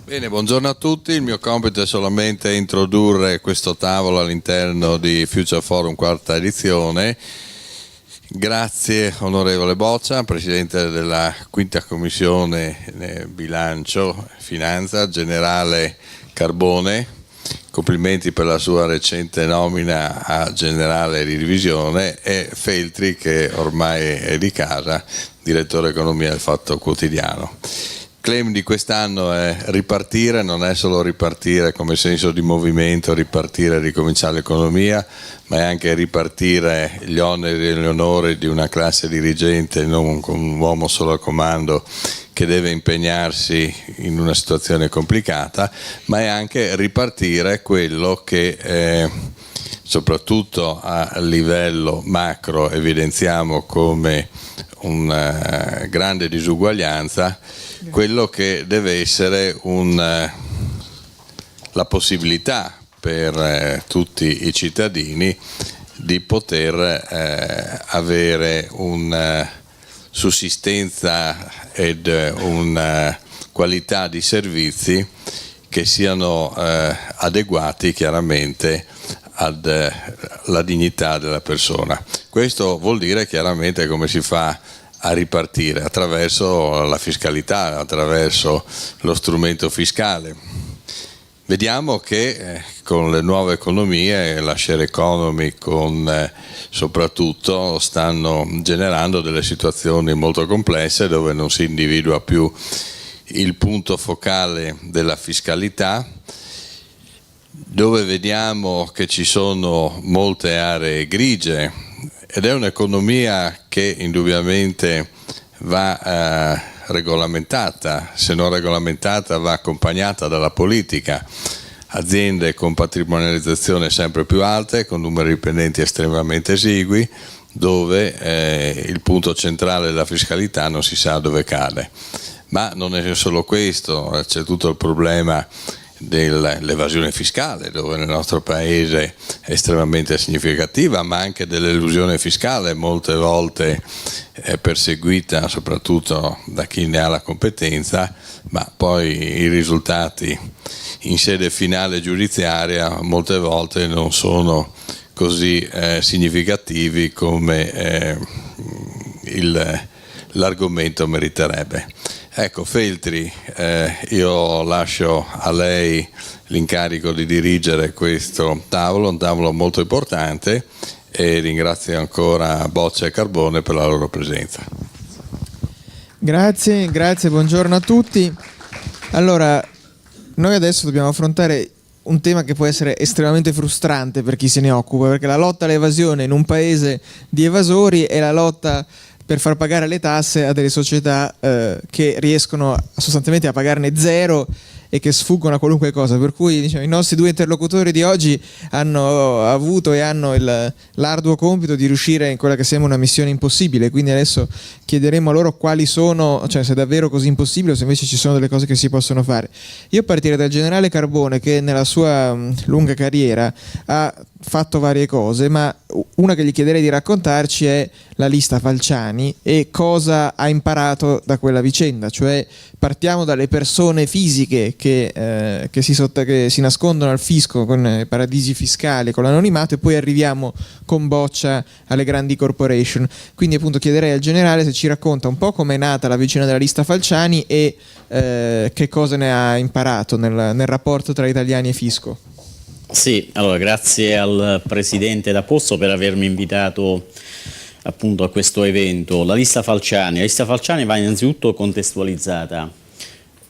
Bene, buongiorno a tutti. Il mio compito è solamente introdurre questo tavolo all'interno di Future Forum quarta edizione. Grazie onorevole Boccia, Presidente della Quinta Commissione Bilancio Finanza, Generale Carbone, complimenti per la sua recente nomina a Generale di Divisione, e Feltri, che ormai è di casa, Direttore Economia del Fatto Quotidiano. Il claim di quest'anno è ripartire, non è solo ripartire come senso di movimento, ripartire e ricominciare l'economia, ma è anche ripartire gli oneri e gli onori di una classe dirigente, non con un uomo solo al comando che deve impegnarsi in una situazione complicata, ma è anche ripartire quello che soprattutto a livello macro evidenziamo come una grande disuguaglianza, quello che deve essere la possibilità per tutti i cittadini di poter avere una sussistenza ed una qualità di servizi che siano adeguati chiaramente alla dignità della persona. Questo vuol dire chiaramente come si fa a ripartire attraverso la fiscalità, attraverso lo strumento fiscale. Vediamo che con le nuove economie, la share economy soprattutto, stanno generando delle situazioni molto complesse dove non si individua più il punto focale della fiscalità, dove vediamo che ci sono molte aree grigie, ed è un'economia che indubbiamente va regolamentata. Se non regolamentata va accompagnata dalla politica. Aziende con patrimonializzazione sempre più alte, con numeri di dipendenti estremamente esigui, dove il punto centrale della fiscalità non si sa dove cade. Ma non è solo questo, c'è tutto il problema dell'evasione fiscale, dove nel nostro paese è estremamente significativa, ma anche dell'elusione fiscale, molte volte è perseguita soprattutto da chi ne ha la competenza, ma poi i risultati in sede finale giudiziaria molte volte non sono così significativi come l'argomento meriterebbe. Ecco, Feltri, io lascio a lei l'incarico di dirigere questo tavolo, un tavolo molto importante, e ringrazio ancora Boccia e Carbone per la loro presenza. Grazie, buongiorno a tutti. Allora, noi adesso dobbiamo affrontare un tema che può essere estremamente frustrante per chi se ne occupa, perché la lotta all'evasione in un paese di evasori è la lotta per far pagare le tasse a delle società che riescono sostanzialmente a pagarne zero e che sfuggono a qualunque cosa, per cui diciamo, i nostri due interlocutori di oggi hanno avuto e hanno l'arduo compito di riuscire in quella che sembra una missione impossibile, quindi adesso chiederemo a loro quali sono, cioè se è davvero così impossibile o se invece ci sono delle cose che si possono fare. Io partirei dal generale Carbone, che nella sua lunga carriera ha fatto varie cose, ma una che gli chiederei di raccontarci è la lista Falciani e cosa ha imparato da quella vicenda, cioè partiamo dalle persone fisiche che si nascondono al fisco con i paradisi fiscali, con l'anonimato, e poi arriviamo con Boccia alle grandi corporation. Quindi appunto chiederei al generale se ci racconta un po' com'è nata la vicenda della lista Falciani e che cosa ne ha imparato nel rapporto tra italiani e fisco. Sì, allora grazie al Presidente D'Apposto per avermi invitato appunto a questo evento. La lista Falciani va innanzitutto contestualizzata.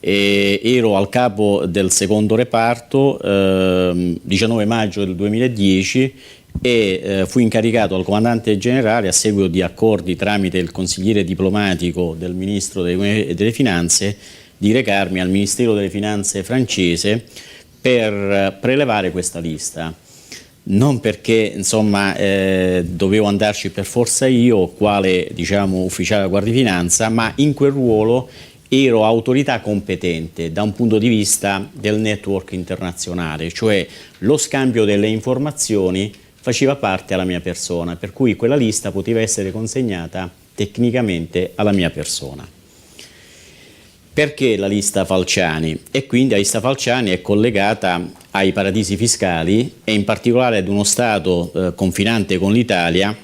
Ero al capo del secondo reparto 19 maggio del 2010 e fui incaricato dal comandante generale, a seguito di accordi tramite il consigliere diplomatico del Ministro delle Finanze, di recarmi al Ministero delle Finanze francese per prelevare questa lista. Non perché insomma dovevo andarci per forza io, quale diciamo ufficiale della Guardia di Finanza, ma in quel ruolo ero autorità competente da un punto di vista del network internazionale, cioè lo scambio delle informazioni faceva parte alla mia persona, per cui quella lista poteva essere consegnata tecnicamente alla mia persona. Perché la lista Falciani? E quindi la lista Falciani è collegata ai paradisi fiscali e in particolare ad uno Stato confinante con l'Italia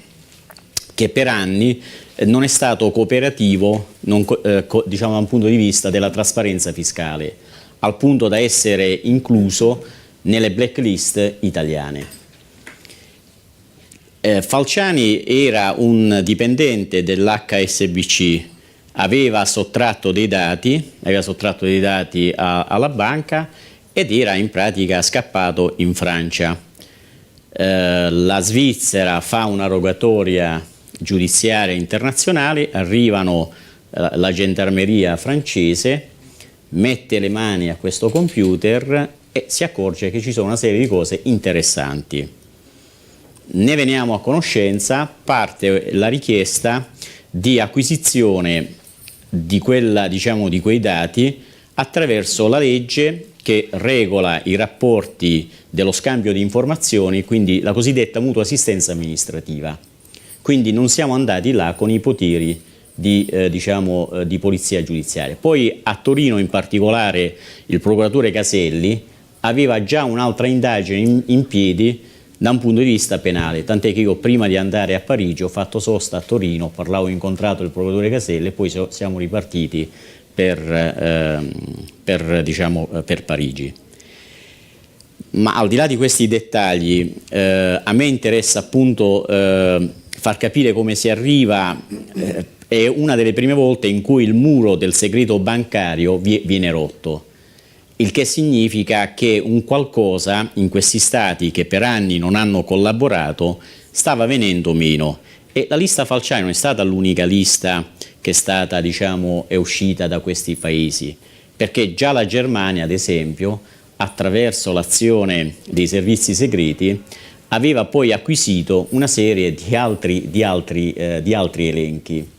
che per anni non è stato cooperativo diciamo da un punto di vista della trasparenza fiscale, al punto da essere incluso nelle blacklist italiane. Falciani era un dipendente dell'HSBC, aveva sottratto dei dati alla banca ed era in pratica scappato in Francia. La Svizzera fa una rogatoria giudiziaria internazionale, arrivano la gendarmeria francese, mette le mani a questo computer e si accorge che ci sono una serie di cose interessanti. Ne veniamo a conoscenza, parte la richiesta di acquisizione di quei dati attraverso la legge che regola i rapporti dello scambio di informazioni, quindi la cosiddetta mutua assistenza amministrativa. Quindi non siamo andati là con i poteri di polizia giudiziaria. Poi a Torino in particolare il procuratore Caselli aveva già un'altra indagine in piedi da un punto di vista penale, tant'è che io prima di andare a Parigi ho fatto sosta a Torino, ho incontrato il procuratore Caselli e poi siamo ripartiti per Parigi. Ma al di là di questi dettagli, a me interessa appunto far capire come si arriva, è una delle prime volte in cui il muro del segreto bancario viene rotto. Il che significa che un qualcosa in questi stati che per anni non hanno collaborato stava venendo meno. E la lista Falciani non è stata l'unica lista che è uscita da questi paesi, perché già la Germania, ad esempio, attraverso l'azione dei servizi segreti, aveva poi acquisito una serie di altri elenchi.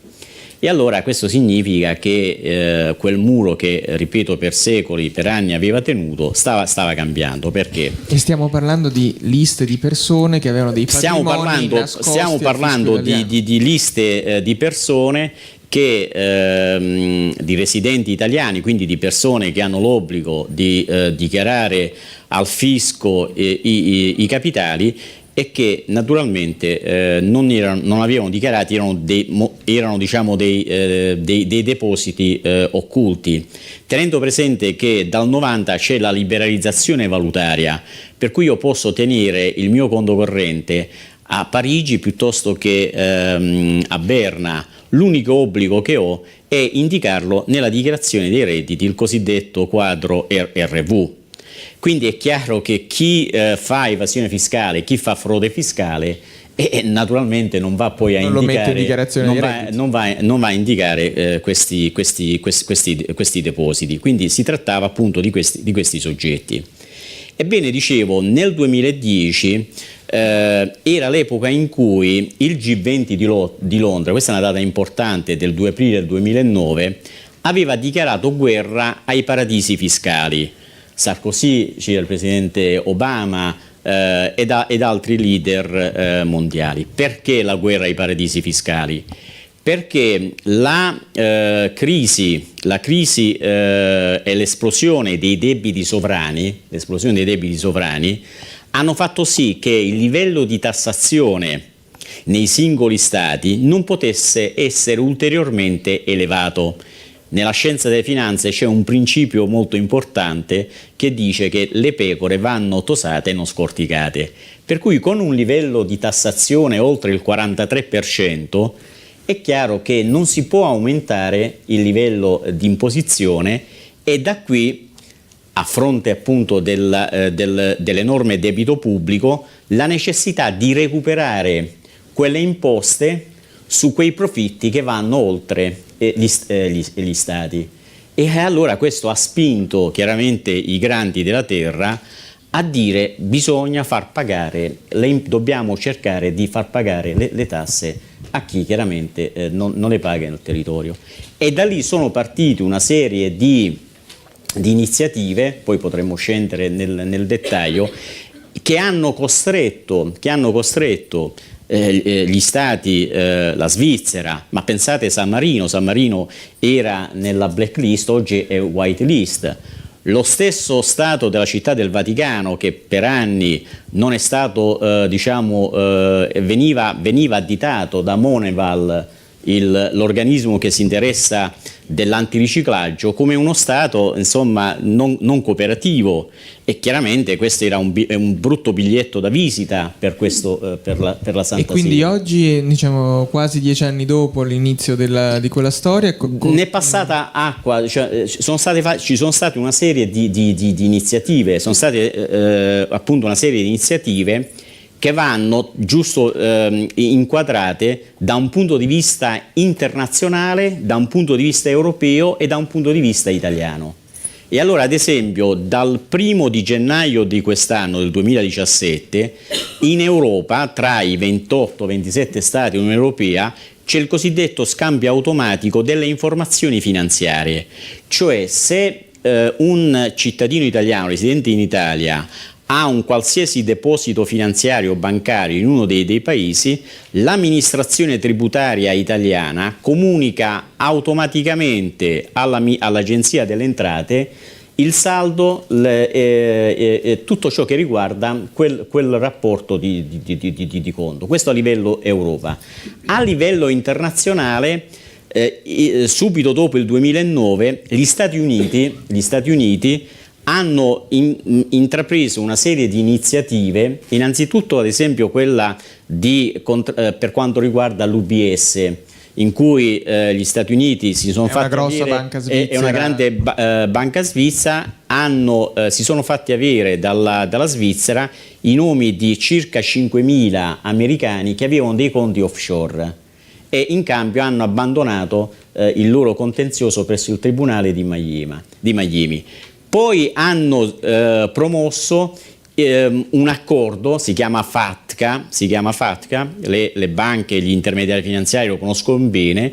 E allora questo significa che quel muro che, ripeto, per secoli, per anni aveva tenuto, stava cambiando. Perché? E stiamo parlando di liste di persone che avevano dei patrimoni nascosti. Stiamo parlando di liste di persone di residenti italiani, quindi di persone che hanno l'obbligo di dichiarare al fisco i capitali e che naturalmente non avevano dichiarati, erano dei depositi occulti, tenendo presente che dal 90 c'è la liberalizzazione valutaria, per cui io posso tenere il mio conto corrente a Parigi piuttosto che a Berna. L'unico obbligo che ho è indicarlo nella dichiarazione dei redditi, il cosiddetto quadro RV. Quindi è chiaro che chi fa evasione fiscale, chi fa frode fiscale, naturalmente non va poi a indicare, non va a indicare questi depositi. Quindi si trattava appunto di questi soggetti. Ebbene, dicevo, nel 2010 era l'epoca in cui il G20 di Londra, questa è una data importante, del 2 aprile del 2009, aveva dichiarato guerra ai paradisi fiscali. Sarkozy, c'era il presidente Obama ed altri leader mondiali. Perché la guerra ai paradisi fiscali? Perché la crisi e l'esplosione dei debiti sovrani hanno fatto sì che il livello di tassazione nei singoli stati non potesse essere ulteriormente elevato. Nella scienza delle finanze c'è un principio molto importante che dice che le pecore vanno tosate e non scorticate, per cui con un livello di tassazione oltre il 43% è chiaro che non si può aumentare il livello di imposizione e da qui, a fronte appunto dell'enorme debito pubblico, la necessità di recuperare quelle imposte su quei profitti che vanno oltre gli stati. E allora questo ha spinto chiaramente i grandi della terra a dire bisogna far pagare, dobbiamo cercare di far pagare le tasse a chi chiaramente non le paga nel territorio. E da lì sono partite una serie di iniziative, poi potremmo scendere nel dettaglio, che hanno costretto gli stati, la Svizzera, ma pensate San Marino era nella blacklist, oggi è whitelist. Lo stesso Stato della Città del Vaticano, che per anni non è stato, veniva additato da Moneval, l'organismo che si interessa dell'antiriciclaggio, come uno Stato insomma non cooperativo, e chiaramente questo era un brutto biglietto da visita per la Santa Sede. E quindi oggi, diciamo quasi 10 anni dopo l'inizio di quella storia, ne è passata acqua, cioè, ci sono state una serie di iniziative, sono state appunto una serie di iniziative che vanno giusto inquadrate da un punto di vista internazionale, da un punto di vista europeo e da un punto di vista italiano. E allora, ad esempio, dal 1° di gennaio di quest'anno, del 2017, in Europa, tra i 28-27 stati dell'Unione Europea, c'è il cosiddetto scambio automatico delle informazioni finanziarie. Cioè, se un cittadino italiano residente in Italia ha un qualsiasi deposito finanziario o bancario in uno dei paesi, l'amministrazione tributaria italiana comunica automaticamente all'Agenzia delle Entrate il saldo, tutto ciò che riguarda quel rapporto di conto. Questo a livello Europa. A livello internazionale, subito dopo il 2009, gli Stati Uniti hanno intrapreso una serie di iniziative, innanzitutto ad esempio quella per quanto riguarda l'UBS, in cui gli Stati Uniti si sono fatti avere, è una grande banca svizzera, si sono fatti avere dalla Svizzera i nomi di circa 5.000 americani che avevano dei conti offshore e in cambio hanno abbandonato il loro contenzioso presso il Tribunale di Miami. Poi hanno promosso un accordo, si chiama FATCA, le banche e gli intermediari finanziari lo conoscono bene,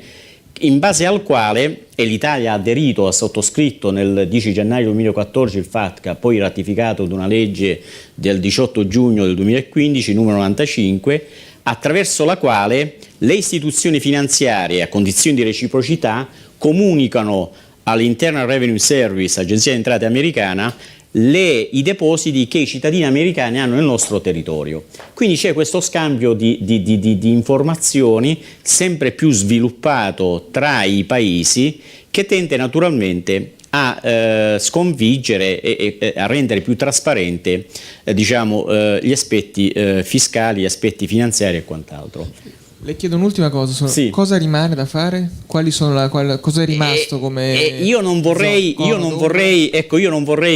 in base al quale, e l'Italia ha aderito, ha sottoscritto nel 10 gennaio 2014 il FATCA, poi ratificato da una legge del 18 giugno del 2015, numero 95, attraverso la quale le istituzioni finanziarie, a condizioni di reciprocità, comunicano all'Internal Revenue Service, agenzia di entrate americana, i depositi che i cittadini americani hanno nel nostro territorio. Quindi c'è questo scambio di informazioni sempre più sviluppato tra i paesi, che tende naturalmente a sconfiggere e a rendere più trasparente gli aspetti fiscali, gli aspetti finanziari e quant'altro. Le chiedo un'ultima cosa, sì. Cosa rimane da fare? Cosa è rimasto come io non vorrei,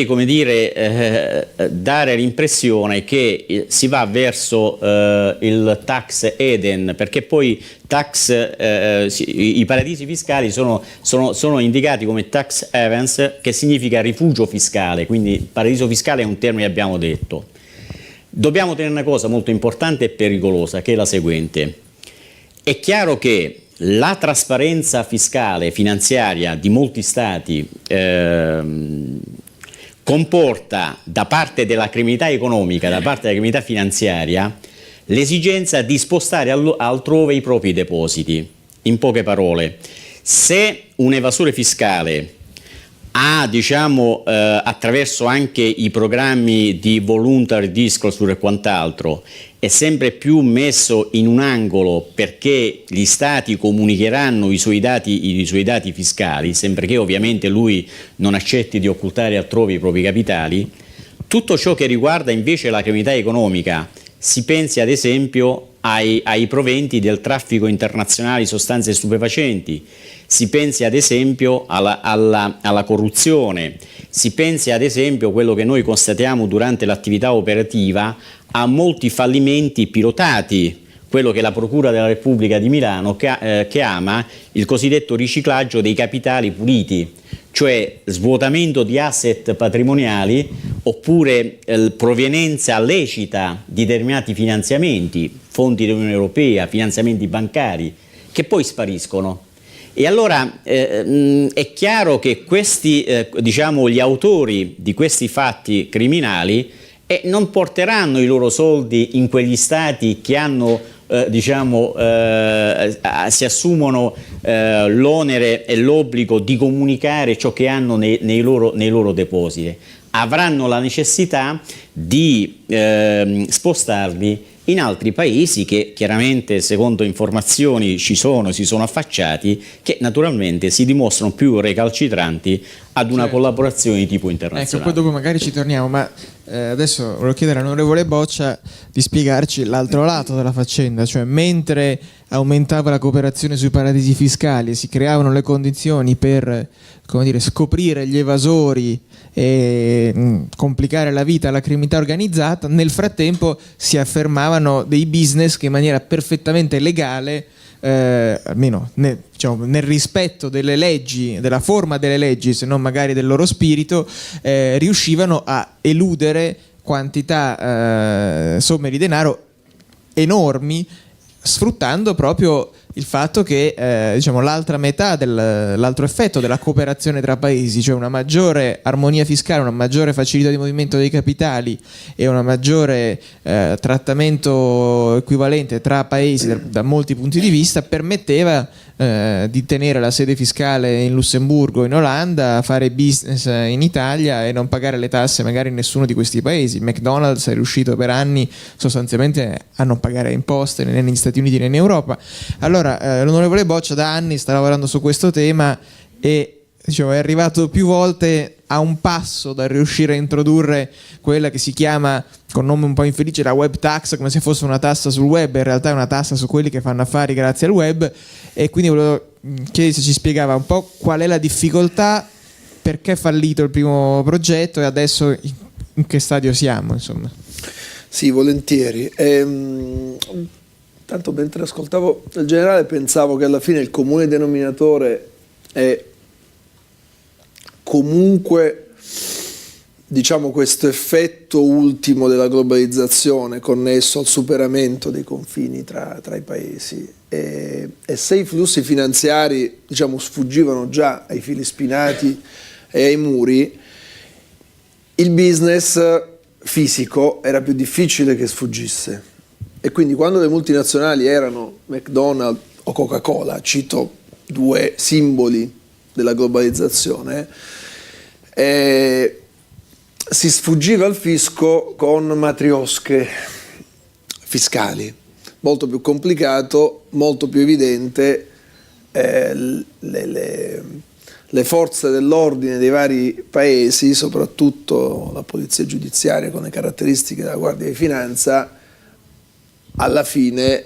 come dire, dare l'impressione che si va verso il tax Eden, perché poi i paradisi fiscali sono indicati come tax havens, che significa rifugio fiscale, quindi paradiso fiscale è un termine che abbiamo detto. Dobbiamo tenere una cosa molto importante e pericolosa, che è la seguente. È chiaro che la trasparenza fiscale finanziaria di molti stati comporta, da parte della criminalità economica, da parte della criminalità finanziaria, l'esigenza di spostare altrove i propri depositi. In poche parole, se un evasore fiscale ha, attraverso anche i programmi di voluntary disclosure e quant'altro, è sempre più messo in un angolo, perché gli stati comunicheranno i suoi dati fiscali, sempre che ovviamente lui non accetti di occultare altrove i propri capitali. Tutto ciò che riguarda invece la criminalità economica, si pensi ad esempio ai proventi del traffico internazionale di sostanze stupefacenti, si pensi ad esempio alla corruzione, si pensi ad esempio a quello che noi constatiamo durante l'attività operativa, a molti fallimenti pilotati, quello che la Procura della Repubblica di Milano chiama il cosiddetto riciclaggio dei capitali puliti, cioè svuotamento di asset patrimoniali oppure provenienza lecita di determinati finanziamenti, fondi dell'Unione Europea, finanziamenti bancari, che poi spariscono. E allora è chiaro che questi, gli autori di questi fatti criminali non porteranno i loro soldi in quegli stati che hanno si assumono l'onere e l'obbligo di comunicare ciò che hanno nei loro depositi. Avranno la necessità di spostarli in altri paesi che chiaramente, secondo informazioni si sono affacciati, che naturalmente si dimostrano più recalcitranti ad una collaborazione di tipo internazionale. Ecco, poi dopo magari ci torniamo, ma adesso volevo chiedere all'onorevole Boccia di spiegarci l'altro lato della faccenda, cioè mentre aumentava la cooperazione sui paradisi fiscali e si creavano le condizioni per, come dire, scoprire gli evasori e complicare la vita alla criminalità organizzata, nel frattempo si affermavano dei business che in maniera perfettamente legale, almeno nel rispetto delle leggi, della forma delle leggi, se non magari del loro spirito, riuscivano a eludere quantità, somme di denaro enormi, sfruttando proprio il fatto che l'altra metà l'altro effetto della cooperazione tra paesi, cioè una maggiore armonia fiscale, una maggiore facilità di movimento dei capitali e un maggiore trattamento equivalente tra paesi da molti punti di vista, permetteva di tenere la sede fiscale in Lussemburgo, in Olanda, fare business in Italia e non pagare le tasse magari in nessuno di questi paesi. McDonald's è riuscito per anni sostanzialmente a non pagare imposte né negli Stati Uniti né in Europa. Allora l'onorevole Boccia da anni sta lavorando su questo tema e è arrivato più volte a un passo dal riuscire a introdurre quella che si chiama, con nome un po' infelice, la web tax, come se fosse una tassa sul web. In realtà è una tassa su quelli che fanno affari grazie al web, e quindi volevo chiedere se ci spiegava un po' qual è la difficoltà, perché è fallito il primo progetto e adesso in che stadio siamo, insomma. Sì, volentieri. Tanto mentre ascoltavo il generale pensavo che alla fine il comune denominatore è comunque, diciamo, questo effetto ultimo della globalizzazione connesso al superamento dei confini tra i paesi, e se i flussi finanziari, diciamo, sfuggivano già ai fili spinati e ai muri, il business fisico era più difficile che sfuggisse. E quindi quando le multinazionali erano McDonald's o Coca-Cola, cito due simboli della globalizzazione, si sfuggiva al fisco con matriosche fiscali, molto più complicato, molto più evidente. Le forze dell'ordine dei vari paesi, soprattutto la polizia giudiziaria con le caratteristiche della Guardia di Finanza, alla fine,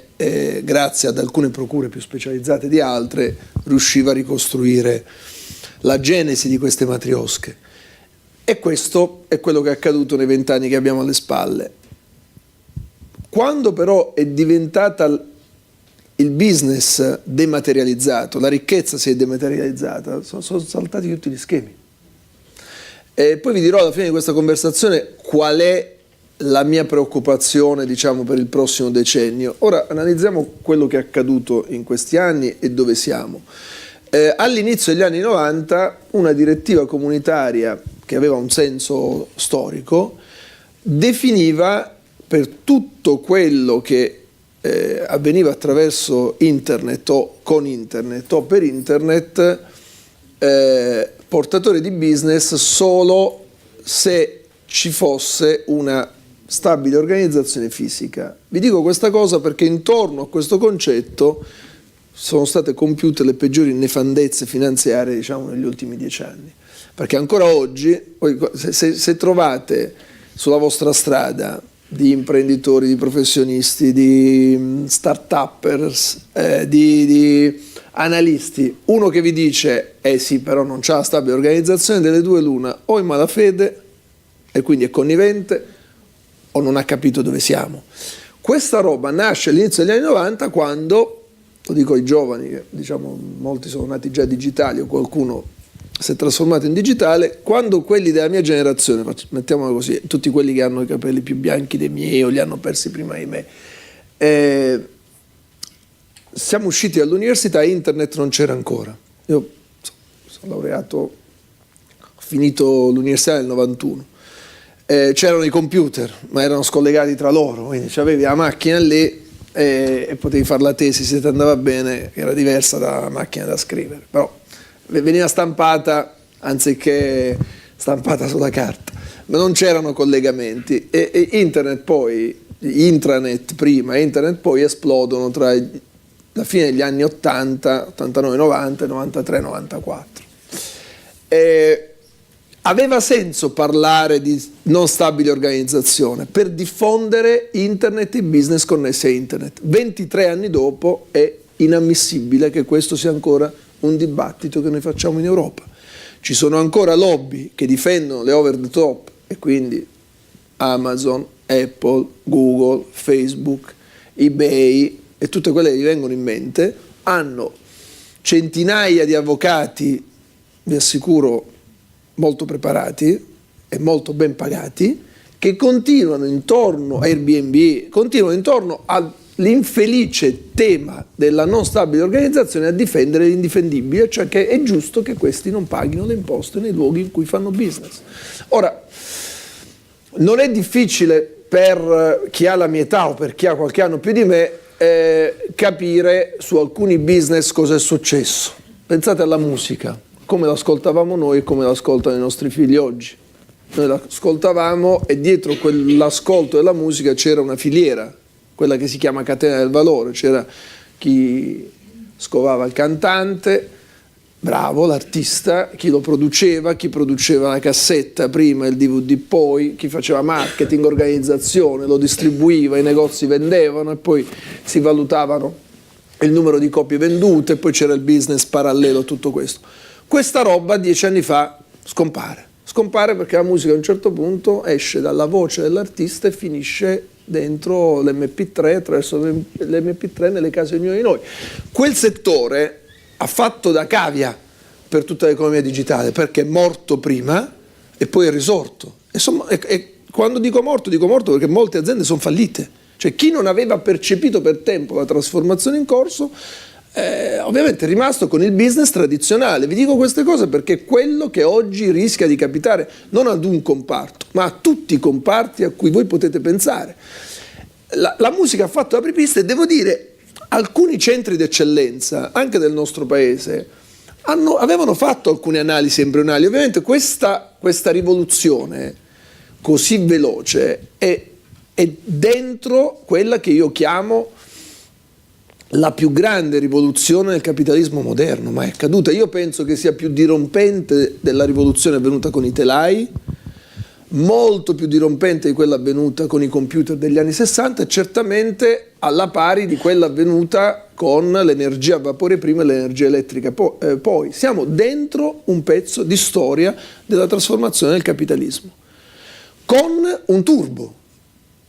grazie ad alcune procure più specializzate di altre, riusciva a ricostruire la genesi di queste matriosche. E questo è quello che è accaduto nei 20 anni che abbiamo alle spalle. Quando però è diventata il business dematerializzato, la ricchezza si è dematerializzata, sono saltati tutti gli schemi. E poi vi dirò alla fine di questa conversazione qual è la mia preoccupazione, diciamo, per il prossimo decennio. Ora analizziamo quello che è accaduto in questi anni e dove siamo. All'inizio degli anni 90 una direttiva comunitaria che aveva un senso storico definiva per tutto quello che avveniva attraverso internet o con internet o per internet portatori di business solo se ci fosse una stabile organizzazione fisica. Vi dico questa cosa perché intorno a questo concetto sono state compiute le peggiori nefandezze finanziarie, diciamo, negli ultimi 10 anni. Perché ancora oggi, se trovate sulla vostra strada di imprenditori, di professionisti, di start-uppers, di analisti, uno che vi dice sì, però non c'ha la stabile organizzazione, delle due l'una: o in malafede e quindi è connivente, o non ha capito dove siamo. Questa roba nasce all'inizio degli anni 90, quando, lo dico ai giovani, che diciamo molti sono nati già digitali o qualcuno si è trasformato in digitale, quando quelli della mia generazione, mettiamola così, tutti quelli che hanno i capelli più bianchi dei miei o li hanno persi prima di me, siamo usciti dall'università e internet non c'era ancora. Io sono laureato, ho finito l'università nel 91. C'erano i computer, ma erano scollegati tra loro, quindi avevi la macchina lì, e potevi fare la tesi se ti andava bene, che era diversa dalla macchina da scrivere, però veniva stampata anziché stampata sulla carta, ma non c'erano collegamenti e internet poi, intranet prima e internet poi esplodono tra la fine degli anni 80, 89, 90, 93, 94. Aveva senso parlare di non stabile organizzazione per diffondere internet e business connessi a internet. 23 anni dopo è inammissibile che questo sia ancora un dibattito che noi facciamo in Europa. Ci sono ancora lobby che difendono le over the top, e quindi Amazon, Apple, Google, Facebook, eBay e tutte quelle che gli vengono in mente, hanno centinaia di avvocati, vi assicuro, molto preparati e molto ben pagati, che continuano intorno a Airbnb, continuano intorno all'infelice tema della non stabile organizzazione a difendere l'indifendibile, cioè che è giusto che questi non paghino le imposte nei luoghi in cui fanno business. Ora, non è difficile per chi ha la mia età o per chi ha qualche anno più di me capire su alcuni business cosa è successo. Pensate alla musica, come l'ascoltavamo noi e come l'ascoltano i nostri figli oggi. Noi l'ascoltavamo e dietro quell'ascolto della musica c'era una filiera, quella che si chiama catena del valore, c'era chi scovava il cantante, bravo, l'artista, chi lo produceva, chi produceva la cassetta prima, il DVD poi, chi faceva marketing, organizzazione, lo distribuiva, i negozi vendevano e poi si valutavano il numero di copie vendute e poi c'era il business parallelo a tutto questo. Questa roba 10 anni fa scompare perché la musica a un certo punto esce dalla voce dell'artista e finisce dentro l'MP3, attraverso l'MP3 nelle case di ognuno di noi. Quel settore ha fatto da cavia per tutta l'economia digitale perché è morto prima e poi è risorto. E quando dico morto perché molte aziende sono fallite. Cioè chi non aveva percepito per tempo la trasformazione in corso ovviamente è rimasto con il business tradizionale. Vi dico queste cose perché è quello che oggi rischia di capitare non ad un comparto, ma a tutti i comparti a cui voi potete pensare. La musica ha fatto apripista e devo dire, alcuni centri d'eccellenza, anche del nostro paese, avevano fatto alcune analisi embrionali. Ovviamente questa rivoluzione così veloce è dentro quella che io chiamo la più grande rivoluzione del capitalismo moderno, ma è accaduta. Io penso che sia più dirompente della rivoluzione avvenuta con i telai, molto più dirompente di quella avvenuta con i computer degli anni 60 e certamente alla pari di quella avvenuta con l'energia a vapore prima e l'energia elettrica poi. Siamo dentro un pezzo di storia della trasformazione del capitalismo, con un turbo.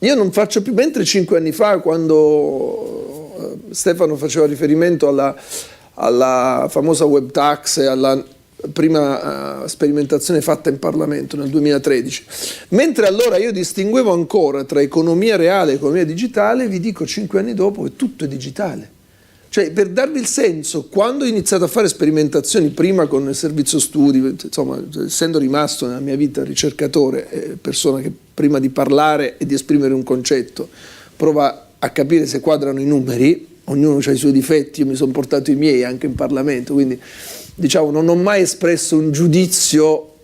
Io non faccio più, mentre 5 anni fa, quando Stefano faceva riferimento alla famosa web tax e alla prima sperimentazione fatta in Parlamento nel 2013, mentre allora io distinguevo ancora tra economia reale e economia digitale, vi dico 5 anni dopo che tutto è digitale. Cioè, per darvi il senso, quando ho iniziato a fare sperimentazioni, prima con il servizio studi, insomma, essendo rimasto nella mia vita ricercatore, persona che prima di parlare e di esprimere un concetto prova a capire se quadrano i numeri, ognuno ha i suoi difetti, io mi sono portato i miei anche in Parlamento, quindi diciamo non ho mai espresso un giudizio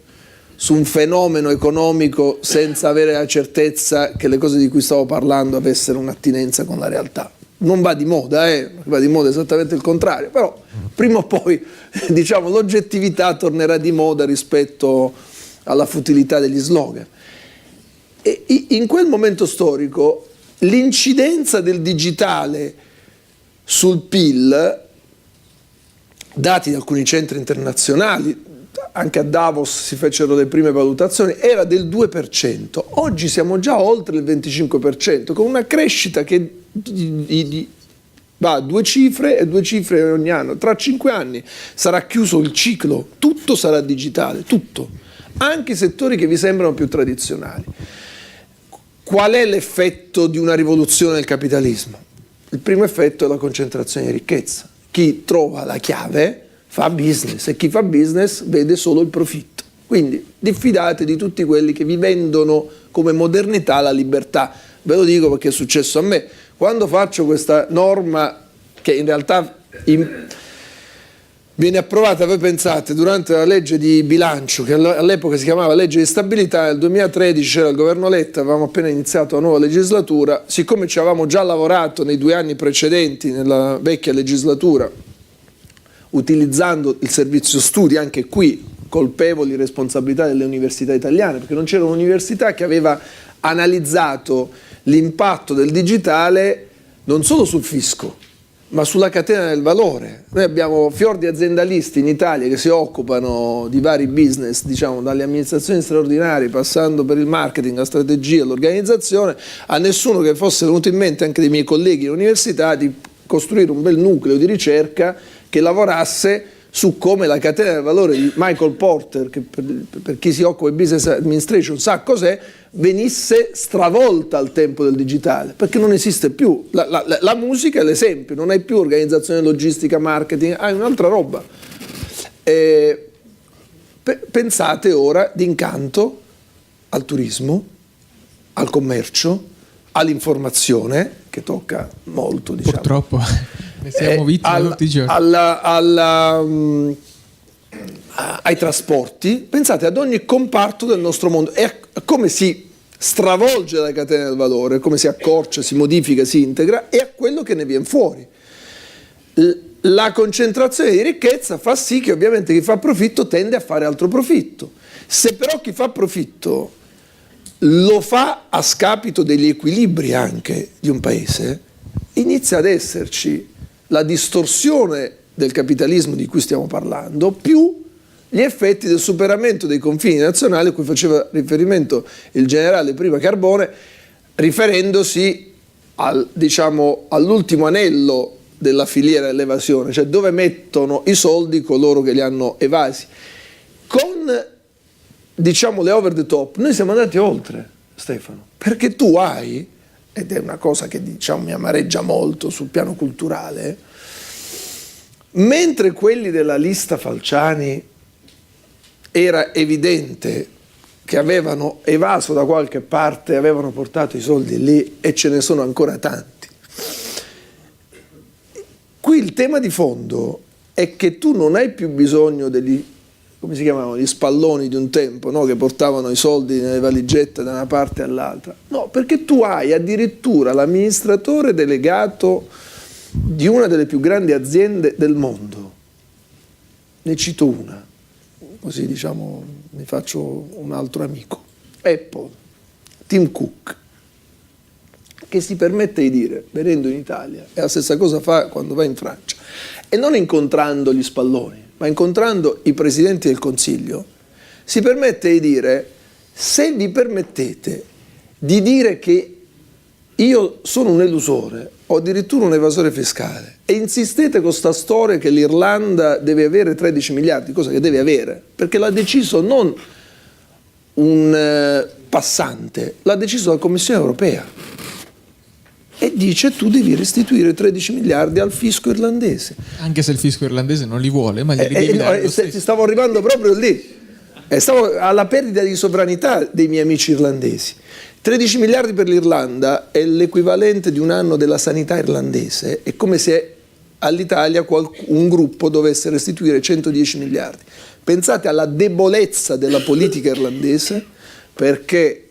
su un fenomeno economico senza avere la certezza che le cose di cui stavo parlando avessero un'attinenza con la realtà. Non va di moda, va di moda esattamente il contrario, però prima o poi diciamo l'oggettività tornerà di moda rispetto alla futilità degli slogan. E in quel momento storico l'incidenza del digitale sul PIL, dati da alcuni centri internazionali, anche a Davos si fecero le prime valutazioni, era del 2%, oggi siamo già oltre il 25%, con una crescita che va a 2 cifre e 2 cifre ogni anno. Tra 5 anni sarà chiuso il ciclo, tutto sarà digitale, tutto, anche i settori che vi sembrano più tradizionali. Qual è l'effetto di una rivoluzione del capitalismo? Il primo effetto è la concentrazione di ricchezza. Chi trova la chiave fa business e chi fa business vede solo il profitto. Quindi diffidate di tutti quelli che vi vendono come modernità la libertà. Ve lo dico perché è successo a me. quando faccio questa norma che in realtà viene approvata, voi pensate, durante la legge di bilancio, che all'epoca si chiamava legge di stabilità, nel 2013 c'era il governo Letta, avevamo appena iniziato la nuova legislatura, siccome ci avevamo già lavorato nei 2 anni precedenti, nella vecchia legislatura, utilizzando il servizio studi, anche qui colpevoli responsabilità delle università italiane, perché non c'era un'università che aveva analizzato l'impatto del digitale non solo sul fisco, ma sulla catena del valore. Noi abbiamo fior di aziendalisti in Italia che si occupano di vari business, diciamo dalle amministrazioni straordinarie, passando per il marketing, la strategia, l'organizzazione, a nessuno che fosse venuto in mente, anche dei miei colleghi in università, di costruire un bel nucleo di ricerca che lavorasse su come la catena del valore di Michael Porter, che per chi si occupa di business administration sa cos'è, venisse stravolta al tempo del digitale, perché non esiste più. La musica è l'esempio, non hai più organizzazione logistica, marketing, hai un'altra roba. Pensate ora d'incanto al turismo, al commercio, all'informazione, che tocca molto, diciamo. Purtroppo ne siamo vittime tutti i giorni. Ai trasporti, pensate ad ogni comparto del nostro mondo e a come si stravolge la catena del valore, come si accorcia, si modifica, si integra, e a quello che ne viene fuori. La concentrazione di ricchezza fa sì che ovviamente chi fa profitto tende a fare altro profitto. Se però chi fa profitto lo fa a scapito degli equilibri anche di un paese, inizia ad esserci la distorsione del capitalismo di cui stiamo parlando, più gli effetti del superamento dei confini nazionali a cui faceva riferimento il generale prima Carbone, riferendosi diciamo, all'ultimo anello della filiera dell'evasione, cioè dove mettono i soldi coloro che li hanno evasi. Con, diciamo, le over the top noi siamo andati oltre, Stefano, perché tu hai, ed è una cosa che diciamo mi amareggia molto sul piano culturale, mentre quelli della lista Falciani era evidente che avevano evaso da qualche parte, avevano portato i soldi lì e ce ne sono ancora tanti. Qui il tema di fondo è che tu non hai più bisogno degli, come si chiamavano, gli spalloni di un tempo, no? Che portavano i soldi nelle valigette da una parte all'altra. No, perché tu hai addirittura l'amministratore delegato di una delle più grandi aziende del mondo. Ne cito una, così diciamo mi faccio un altro amico. Apple, Tim Cook, che si permette di dire, venendo in Italia, e la stessa cosa fa quando va in Francia, e non incontrando gli spalloni, ma incontrando i presidenti del Consiglio, si permette di dire: se vi permettete di dire che io sono un elusore o addirittura un evasore fiscale e insistete con sta storia che l'Irlanda deve avere 13 miliardi, cosa che deve avere, perché l'ha deciso non un passante, l'ha deciso la Commissione europea, e dice tu devi restituire 13 miliardi al fisco irlandese. Anche se il fisco irlandese non li vuole, ma glieli devi dare lo stesso. Stavo arrivando proprio lì, stavo alla perdita di sovranità dei miei amici irlandesi. 13 miliardi per l'Irlanda è l'equivalente di un anno della sanità irlandese, è come se all'Italia un gruppo dovesse restituire 110 miliardi. Pensate alla debolezza della politica irlandese, perché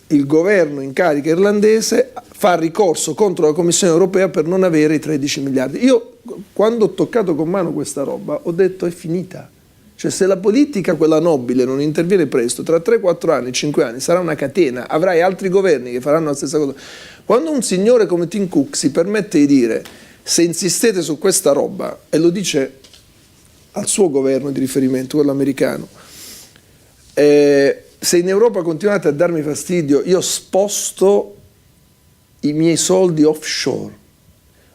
il governo in carica irlandese fa ricorso contro la Commissione europea per non avere i 13 miliardi. Io, quando ho toccato con mano questa roba, ho detto è finita. Cioè, se la politica, quella nobile, non interviene presto, tra 3, 4 anni, 5 anni, sarà una catena, avrai altri governi che faranno la stessa cosa. Quando un signore come Tim Cook si permette di dire, se insistete su questa roba, e lo dice al suo governo di riferimento, quello americano, se in Europa continuate a darmi fastidio, io sposto i miei soldi offshore.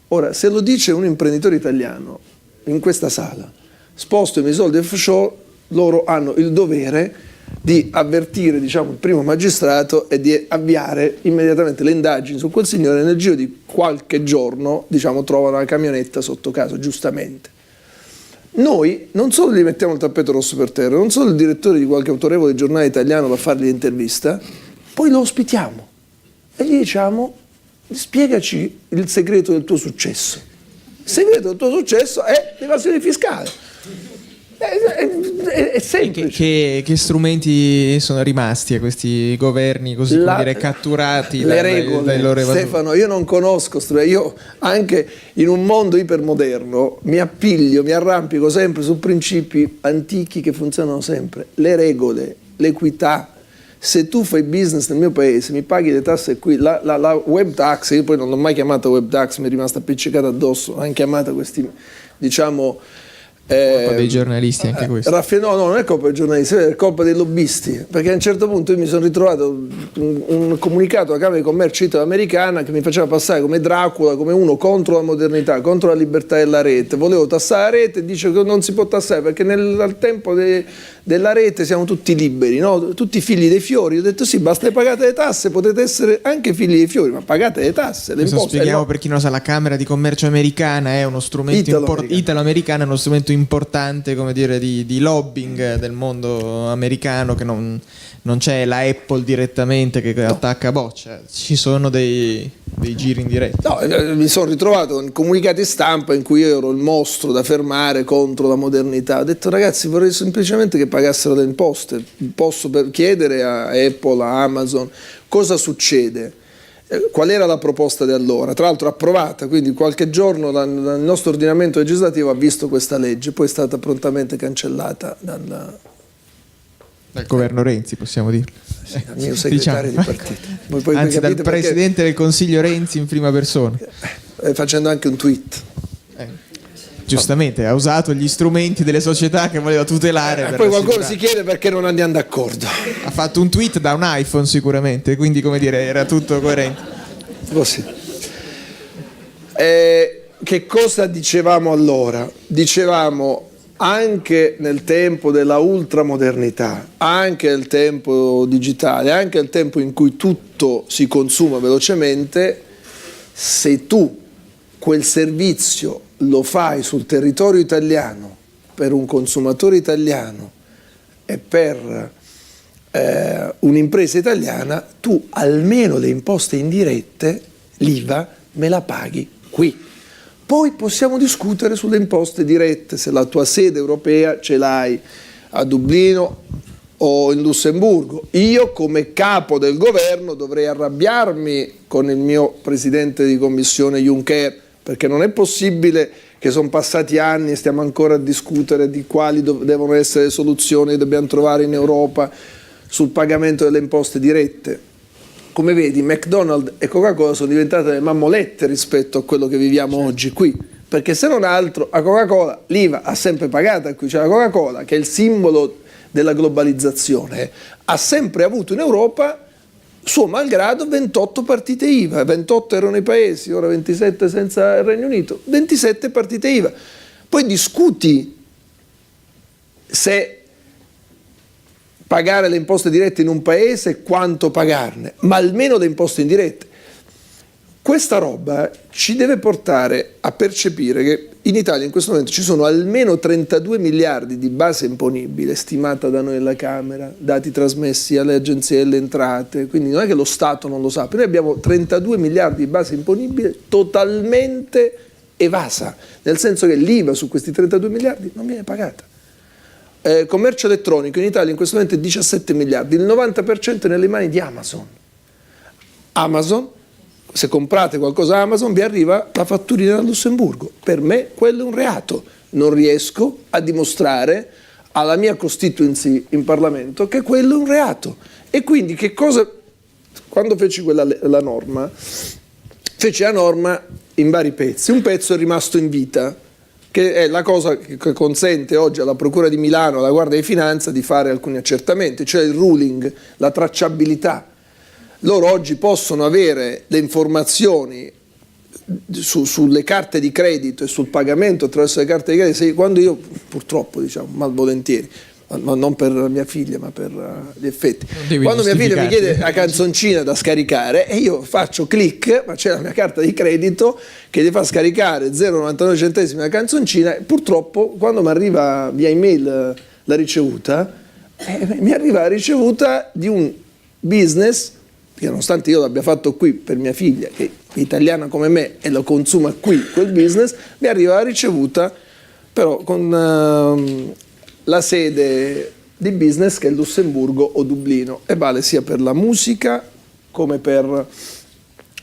Ora, se lo dice un imprenditore italiano in questa sala, sposto i miei soldi offshore, loro hanno il dovere di avvertire, diciamo, il primo magistrato e di avviare immediatamente le indagini su quel signore. Nel giro di qualche giorno, diciamo, trovano la camionetta sotto casa, giustamente. Noi non solo gli mettiamo il tappeto rosso per terra, non solo il direttore di qualche autorevole giornale italiano va a fargli l'intervista, poi lo ospitiamo e gli diciamo: spiegaci il segreto del tuo successo. Il segreto del tuo successo è l'evasione fiscale. È semplice. Che strumenti sono rimasti a questi governi così come dire, catturati le regole, dai loro evasori? Stefano, io non conosco, io anche in un mondo ipermoderno mi arrampico sempre su principi antichi che funzionano sempre. Le regole, l'equità. Se tu fai business nel mio paese, mi paghi le tasse qui, la web tax, io poi non l'ho mai chiamata web tax, mi è rimasta appiccicata addosso, hanno chiamata questi, diciamo... colpa dei giornalisti anche questo. No, non è colpa dei giornalisti, è colpa dei lobbisti, perché a un certo punto io mi sono ritrovato un comunicato alla Camera di Commercio italo-americana che mi faceva passare come Dracula, come uno contro la modernità, contro la libertà della rete. Volevo tassare la rete e dice che non si può tassare perché al tempo della rete siamo tutti liberi, no? Tutti figli dei fiori. Ho detto sì, basta che pagate le tasse, potete essere anche figli dei fiori, ma pagate le tasse, le imposte. Spieghiamo no. Per chi non sa, la Camera di Commercio americana è uno strumento italo-americana, è uno strumento importante, come dire, di lobbying del mondo americano, che non c'è la Apple direttamente che attacca boccia, ci sono dei giri in diretta. No, mi sono ritrovato in comunicati stampa in cui io ero il mostro da fermare contro la modernità. Ho detto ragazzi, vorrei semplicemente che pagassero le imposte. Posso chiedere a Apple, a Amazon cosa succede. Qual era la proposta di allora? Tra l'altro approvata, quindi qualche giorno il nostro ordinamento legislativo ha visto questa legge, poi è stata prontamente cancellata dal governo Renzi, possiamo dirlo. Dal mio segretario di partito. Anzi, dal presidente del Consiglio Renzi in prima persona. Facendo anche un tweet. Giustamente, ha usato gli strumenti delle società che voleva tutelare. Poi qualcuno si chiede perché non andiamo d'accordo. Ha fatto un tweet da un iPhone sicuramente, quindi come dire, era tutto coerente. Così. Che cosa dicevamo allora? Dicevamo anche nel tempo della ultramodernità, anche nel tempo digitale, anche nel tempo in cui tutto si consuma velocemente, se tu quel servizio lo fai sul territorio italiano per un consumatore italiano e per un'impresa italiana, tu almeno le imposte indirette, l'IVA, me la paghi qui. Poi possiamo discutere sulle imposte dirette, se la tua sede europea ce l'hai a Dublino o in Lussemburgo. Io come capo del governo dovrei arrabbiarmi con il mio presidente di commissione Juncker, perché non è possibile che sono passati anni e stiamo ancora a discutere di quali devono essere le soluzioni che dobbiamo trovare in Europa sul pagamento delle imposte dirette. Come vedi, McDonald's e Coca-Cola sono diventate le mammolette rispetto a quello che viviamo oggi qui, perché se non altro a Coca-Cola l'IVA ha sempre pagata qui, cioè la Coca-Cola, che è il simbolo della globalizzazione, ha sempre avuto in Europa, suo malgrado, 28 partite IVA, 28 erano i paesi, ora 27 senza il Regno Unito, 27 partite IVA. Poi discuti se pagare le imposte dirette in un paese e quanto pagarne, ma almeno le imposte indirette. Questa roba ci deve portare a percepire che in Italia in questo momento ci sono almeno 32 miliardi di base imponibile, stimata da noi alla Camera, dati trasmessi alle agenzie delle entrate, quindi non è che lo Stato non lo sa, noi abbiamo 32 miliardi di base imponibile totalmente evasa, nel senso che l'IVA su questi 32 miliardi non viene pagata. Commercio elettronico in Italia in questo momento è 17 miliardi, il 90% è nelle mani di Amazon. Amazon, se comprate qualcosa a Amazon vi arriva la fatturina da Lussemburgo. Per me quello è un reato. Non riesco a dimostrare alla mia constituency in Parlamento che quello è un reato. E quindi che cosa, quando feci la norma, feci la norma in vari pezzi. Un pezzo è rimasto in vita, che è la cosa che consente oggi alla Procura di Milano, alla Guardia di Finanza, di fare alcuni accertamenti, cioè il ruling, la tracciabilità. Loro oggi possono avere le informazioni sulle carte di credito e sul pagamento attraverso le carte di credito, quando io, purtroppo, diciamo, malvolentieri, ma non per mia figlia, ma per gli effetti. Quando mia figlia mi chiede la canzoncina da scaricare e io faccio click, ma c'è la mia carta di credito che gli fa scaricare 0,99 centesimi la canzoncina, e purtroppo quando mi arriva via email la ricevuta, mi arriva la ricevuta di un business perché nonostante io l'abbia fatto qui per mia figlia, che è italiana come me e lo consuma qui quel business, mi arriva la ricevuta però con la sede di business che è Lussemburgo o Dublino, e vale sia per la musica come per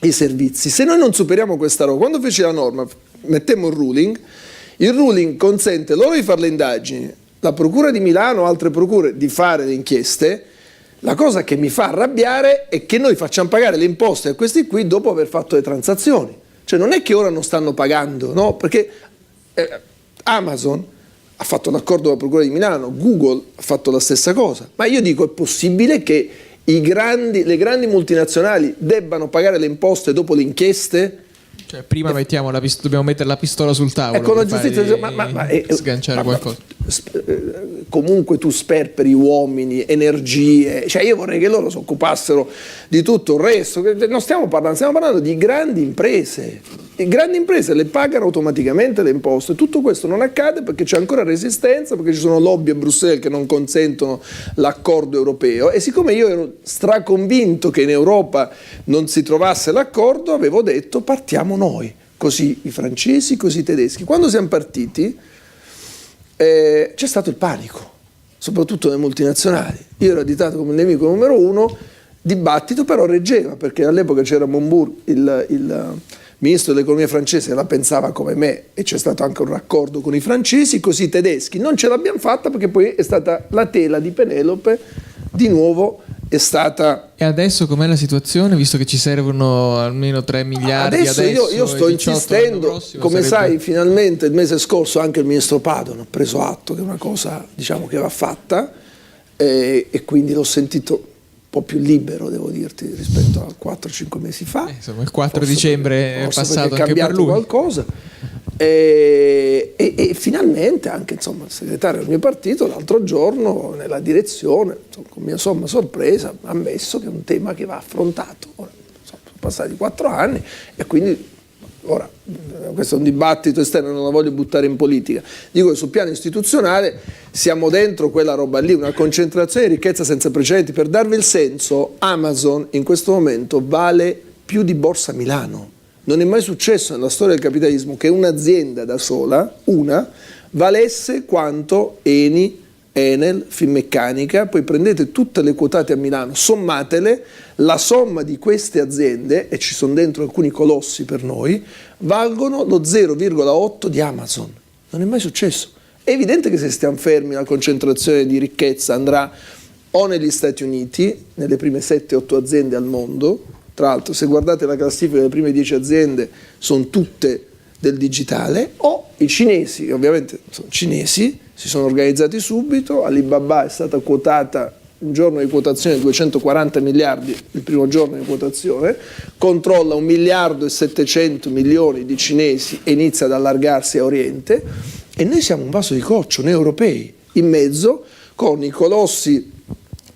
i servizi. Se noi non superiamo questa roba, quando feci la norma mettemmo il ruling consente loro di fare le indagini, la procura di Milano o altre procure di fare le inchieste. La cosa che mi fa arrabbiare è che noi facciamo pagare le imposte a questi qui dopo aver fatto le transazioni. Cioè non è che ora non stanno pagando, no? Perché Amazon ha fatto l'accordo con la procura di Milano, Google ha fatto la stessa cosa, ma io dico, è possibile che le grandi multinazionali debbano pagare le imposte dopo le inchieste? Cioè, prima dobbiamo mettere la pistola sul tavolo con la per giustizia, sganciare qualcosa. Comunque tu sperperi uomini, energie, cioè io vorrei che loro si occupassero di tutto il resto. Non stiamo parlando di grandi imprese. Le grandi imprese le pagano automaticamente le imposte. Tutto questo non accade perché c'è ancora resistenza, perché ci sono lobby a Bruxelles che non consentono l'accordo europeo, e siccome io ero straconvinto che in Europa non si trovasse l'accordo, avevo detto partiamo noi, così i francesi, così i tedeschi. Quando siamo partiti c'è stato il panico, soprattutto nelle multinazionali. Io ero additato come nemico numero uno, dibattito però reggeva, perché all'epoca c'era Montebourg, il ministro dell'economia francese, la pensava come me, e c'è stato anche un raccordo con i francesi, così i tedeschi. Non ce l'abbiamo fatta perché poi è stata la tela di Penelope, di nuovo è stata... E adesso com'è la situazione, visto che ci servono almeno 3 miliardi? Adesso io sto insistendo, come sai, finalmente il mese scorso anche il ministro Padoan ha preso atto che è una cosa, diciamo, che va fatta, e quindi l'ho sentito un po' più libero, devo dirti, rispetto a 4-5 mesi fa. Insomma, il 4 dicembre è passato anche per lui. Qualcosa. E finalmente anche, insomma, il segretario del mio partito l'altro giorno nella direzione, insomma, con mia somma sorpresa, ha ammesso che è un tema che va affrontato. Ora, insomma, sono passati 4 anni e quindi ora questo è un dibattito esterno, non la voglio buttare in politica. Dico che sul piano istituzionale siamo dentro quella roba lì, una concentrazione di ricchezza senza precedenti. Per darvi il senso, Amazon in questo momento vale più di Borsa Milano. Non è mai successo nella storia del capitalismo che un'azienda da sola, valesse quanto Eni, Enel, Finmeccanica. Poi prendete tutte le quotate a Milano, sommatele, la somma di queste aziende, e ci sono dentro alcuni colossi per noi, valgono lo 0,8 di Amazon. Non è mai successo. È evidente che se stiamo fermi la concentrazione di ricchezza andrà o negli Stati Uniti, nelle prime 7-8 aziende al mondo. Tra l'altro, se guardate la classifica delle prime 10 aziende, sono tutte del digitale, o i cinesi, che ovviamente sono cinesi, si sono organizzati subito. Alibaba è stata quotata un giorno di quotazione 240 miliardi, il primo giorno di quotazione, controlla 1,7 miliardi di cinesi e inizia ad allargarsi a Oriente, e noi siamo un vaso di coccio, noi europei, in mezzo, con i colossi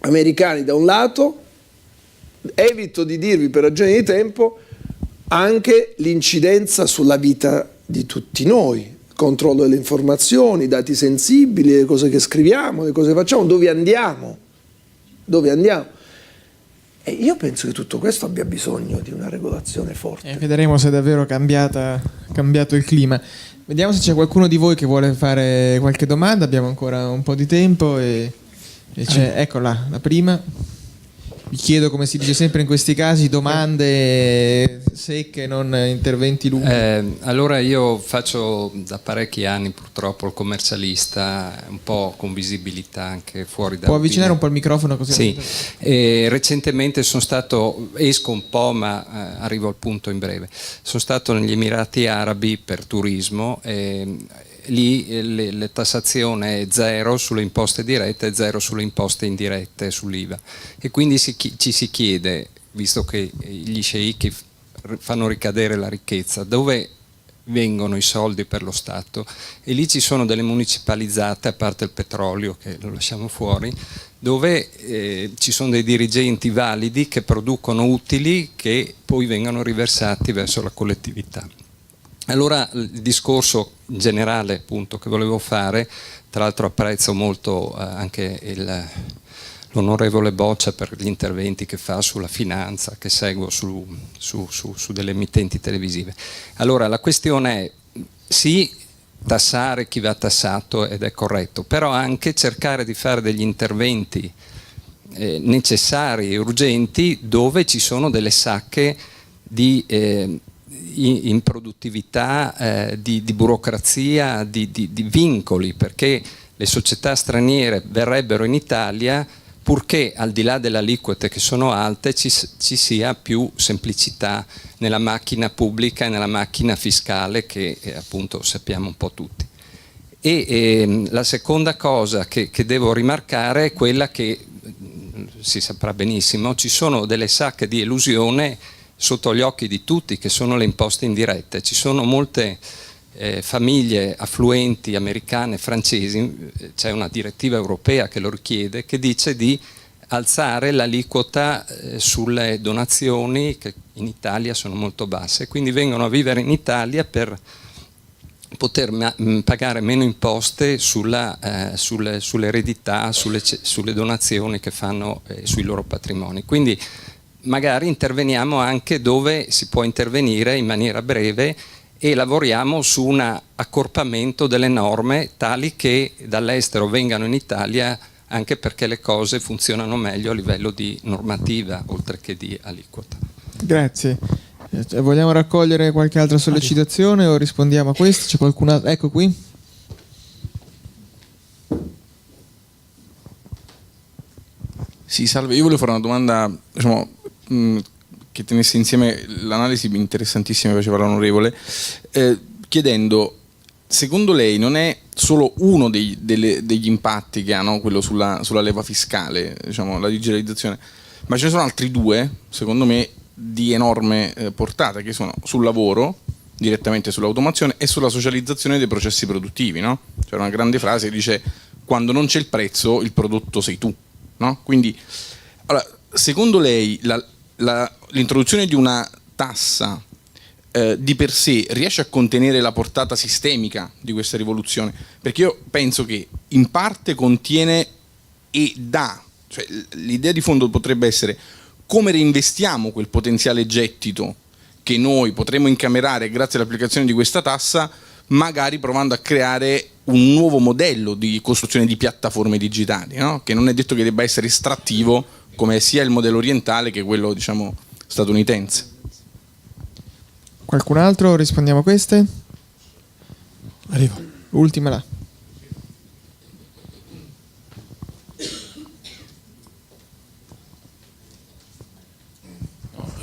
americani da un lato. Evito di dirvi, per ragioni di tempo, anche l'incidenza sulla vita di tutti noi, controllo delle informazioni, dati sensibili, le cose che scriviamo, le cose che facciamo, dove andiamo. E io penso che tutto questo abbia bisogno di una regolazione forte. Vedremo se è davvero cambiato il clima. Vediamo se c'è qualcuno di voi che vuole fare qualche domanda, abbiamo ancora un po' di tempo e c'è, eccola, la prima. Vi chiedo, come si dice sempre in questi casi, domande secche, non interventi lunghi. Allora io faccio da parecchi anni purtroppo il commercialista, un po' con visibilità anche fuori da... Può avvicinare un po' il microfono così? Sì, recentemente esco un po' ma arrivo al punto in breve. Sono stato negli Emirati Arabi per turismo. Lì la tassazione è 0 sulle imposte dirette e 0 sulle imposte indirette sull'IVA, e quindi ci si chiede, visto che gli sceicchi fanno ricadere la ricchezza, dove vengono i soldi per lo Stato? E lì ci sono delle municipalizzate, a parte il petrolio che lo lasciamo fuori, dove ci sono dei dirigenti validi che producono utili che poi vengono riversati verso la collettività. Allora il discorso generale, appunto, che volevo fare, tra l'altro apprezzo molto anche l'onorevole Boccia per gli interventi che fa sulla finanza, che seguo su delle emittenti televisive. Allora la questione è sì, tassare chi va tassato, ed è corretto, però anche cercare di fare degli interventi necessari e urgenti dove ci sono delle sacche di improduttività, di burocrazia, di vincoli, perché le società straniere verrebbero in Italia purché al di là delle aliquote che sono alte ci sia più semplicità nella macchina pubblica e nella macchina fiscale che appunto sappiamo un po' tutti. E la seconda cosa che devo rimarcare è quella che si saprà benissimo: ci sono delle sacche di elusione sotto gli occhi di tutti, che sono le imposte indirette. Ci sono molte famiglie affluenti americane, francesi, c'è una direttiva europea che lo richiede, che dice di alzare l'aliquota sulle donazioni, che in Italia sono molto basse, quindi vengono a vivere in Italia per poter pagare meno imposte sulle eredità, sulle donazioni che fanno sui loro patrimoni. Quindi magari interveniamo anche dove si può intervenire in maniera breve e lavoriamo su un accorpamento delle norme tali che dall'estero vengano in Italia, anche perché le cose funzionano meglio a livello di normativa oltre che di aliquota. Grazie. Vogliamo raccogliere qualche altra sollecitazione o rispondiamo a questo? C'è qualcuna? Ecco qui. Sì, salve, io volevo fare una domanda, diciamo, che tenesse insieme l'analisi interessantissima che faceva l'onorevole, chiedendo, secondo lei non è solo uno degli impatti che ha, no? Quello sulla leva fiscale, diciamo, la digitalizzazione, ma ce ne sono altri due, secondo me, di enorme portata, che sono sul lavoro, direttamente sull'automazione, e sulla socializzazione dei processi produttivi, no? C'è una grande frase che dice: quando non c'è il prezzo, il prodotto sei tu, no? Quindi, allora, secondo lei l'introduzione di una tassa di per sé riesce a contenere la portata sistemica di questa rivoluzione? Perché io penso che in parte contiene e dà, cioè l'idea di fondo potrebbe essere: come reinvestiamo quel potenziale gettito che noi potremo incamerare grazie all'applicazione di questa tassa, magari provando a creare un nuovo modello di costruzione di piattaforme digitali, no? Che non è detto che debba essere estrattivo come sia il modello orientale che quello, diciamo, statunitense. Qualcun altro? Rispondiamo a queste? Arrivo. L'ultima là.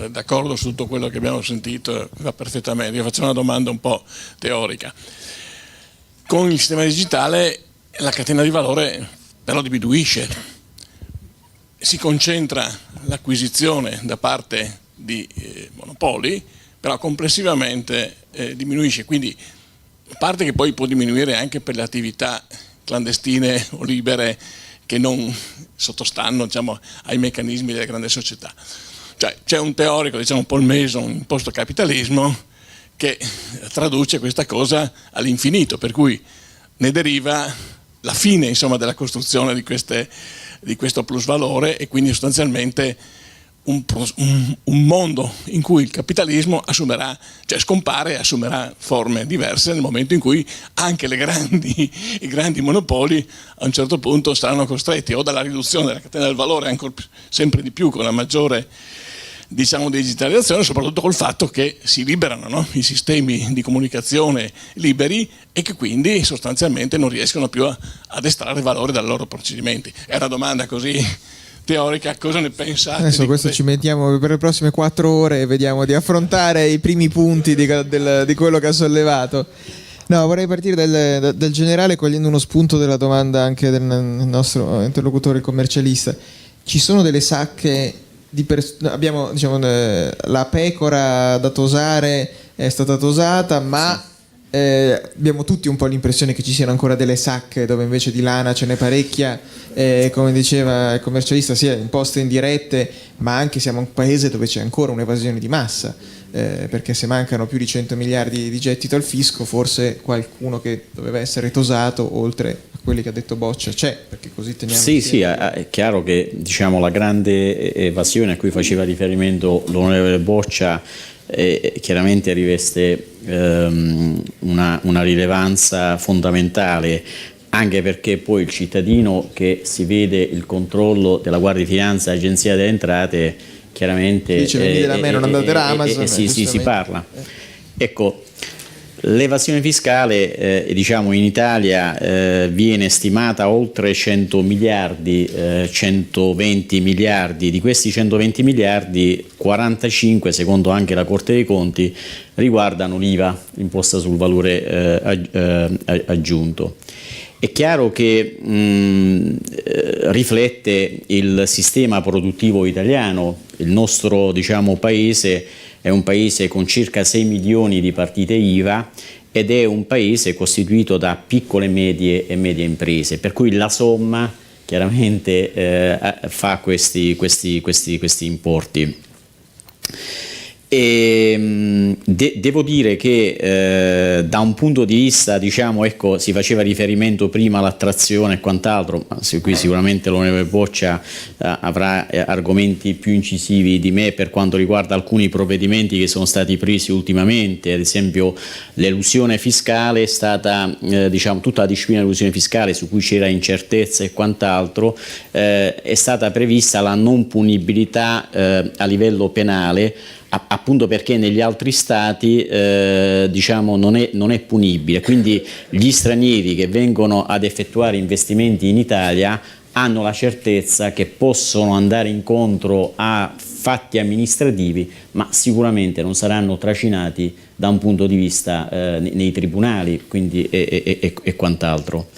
D'accordo su tutto quello che abbiamo sentito, va perfettamente. Io faccio una domanda un po' teorica. Con il sistema digitale la catena di valore però diminuisce, si concentra l'acquisizione da parte di monopoli, però complessivamente diminuisce, quindi a parte che poi può diminuire anche per le attività clandestine o libere che non sottostanno, diciamo, ai meccanismi delle grandi società. Cioè, c'è un teorico, diciamo Paul Mason, in post-capitalismo, che traduce questa cosa all'infinito, per cui ne deriva la fine, insomma, della costruzione di questo plusvalore, e quindi sostanzialmente un mondo in cui il capitalismo assumerà, cioè scompare e assumerà forme diverse nel momento in cui anche i grandi monopoli a un certo punto saranno costretti o dalla riduzione della catena del valore ancora sempre di più con la maggiore, diciamo, digitalizzazione, soprattutto col fatto che si liberano, no? I sistemi di comunicazione liberi, e che quindi sostanzialmente non riescono più ad estrarre valore dai loro procedimenti. È una domanda così teorica, cosa ne pensate? Adesso questo ci mettiamo per le prossime 4 ore e vediamo di affrontare i primi punti di quello che ha sollevato. No, vorrei partire dal generale, cogliendo uno spunto della domanda anche del nostro interlocutore, il commercialista. Ci sono delle sacche abbiamo, diciamo, la pecora da tosare è stata tosata, ma abbiamo tutti un po' l'impressione che ci siano ancora delle sacche dove invece di lana ce n'è parecchia, come diceva il commercialista, sia imposte indirette, ma anche siamo un paese dove c'è ancora un'evasione di massa, perché se mancano più di 100 miliardi di gettito al fisco, forse qualcuno che doveva essere tosato, oltre a quelli che ha detto Boccia c'è, perché così teniamo Sì, è chiaro che diciamo, la grande evasione a cui faceva riferimento l'onorevole Boccia chiaramente riveste una rilevanza fondamentale, anche perché poi il cittadino che si vede il controllo della Guardia di Finanza e Agenzia delle Entrate chiaramente dice venite da me, non andate da Amazon, si parla. Ecco, l'evasione fiscale diciamo in Italia viene stimata oltre 100 miliardi, 120 miliardi, di questi 120 miliardi 45, secondo anche la Corte dei Conti, riguardano l'IVA, l'imposta sul valore aggiunto. È chiaro che riflette il sistema produttivo italiano, il nostro diciamo, paese è un paese con circa 6 milioni di partite IVA ed è un paese costituito da piccole e medie imprese, per cui la somma chiaramente fa questi importi. E, devo dire che da un punto di vista, diciamo, ecco, si faceva riferimento prima all'attrazione e quant'altro, ma qui sicuramente l'onorevole Boccia avrà argomenti più incisivi di me per quanto riguarda alcuni provvedimenti che sono stati presi ultimamente, ad esempio l'elusione fiscale è stata, diciamo, tutta la disciplina dell'elusione fiscale su cui c'era incertezza e quant'altro, è stata prevista la non punibilità a livello penale, appunto perché negli altri stati diciamo non è punibile, quindi gli stranieri che vengono ad effettuare investimenti in Italia hanno la certezza che possono andare incontro a fatti amministrativi, ma sicuramente non saranno tracinati da un punto di vista nei tribunali, quindi e quant'altro.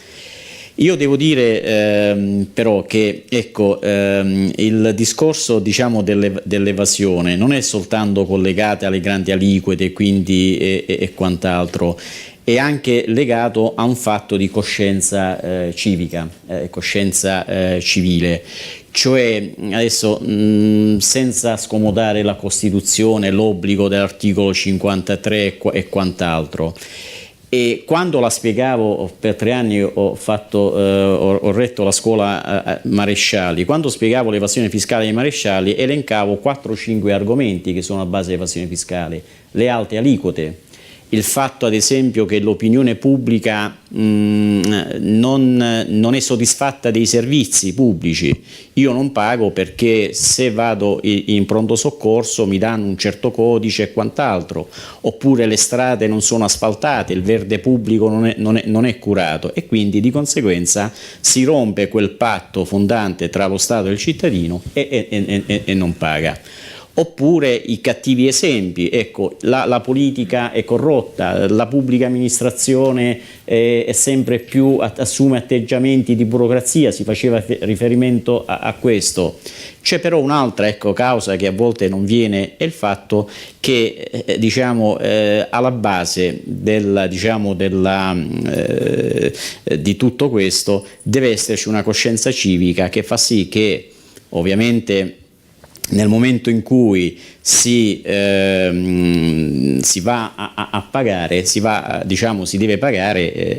Io devo dire però che ecco, il discorso diciamo, dell'evasione non è soltanto collegato alle grandi aliquote quindi, e quant'altro, è anche legato a un fatto di coscienza civica, coscienza civile. Cioè adesso senza scomodare la Costituzione, l'obbligo dell'articolo 53 e quant'altro, e quando la spiegavo, per 3 anni ho retto la scuola Marescialli, quando spiegavo l'evasione fiscale dei marescialli elencavo 4-5 argomenti che sono a base dell'evasione fiscale: le alte aliquote, il fatto ad esempio che l'opinione pubblica non è soddisfatta dei servizi pubblici. Io non pago perché se vado in pronto soccorso mi danno un certo codice e quant'altro, oppure le strade non sono asfaltate, il verde pubblico non è curato, e quindi di conseguenza si rompe quel patto fondante tra lo Stato e il cittadino e non paga. Oppure i cattivi esempi, ecco, la politica è corrotta, la pubblica amministrazione è sempre più assume atteggiamenti di burocrazia, si faceva riferimento a questo. C'è però un'altra causa che a volte non viene, è il fatto che diciamo, alla base di tutto questo deve esserci una coscienza civica che fa sì che ovviamente nel momento in cui si va a pagare, si deve pagare,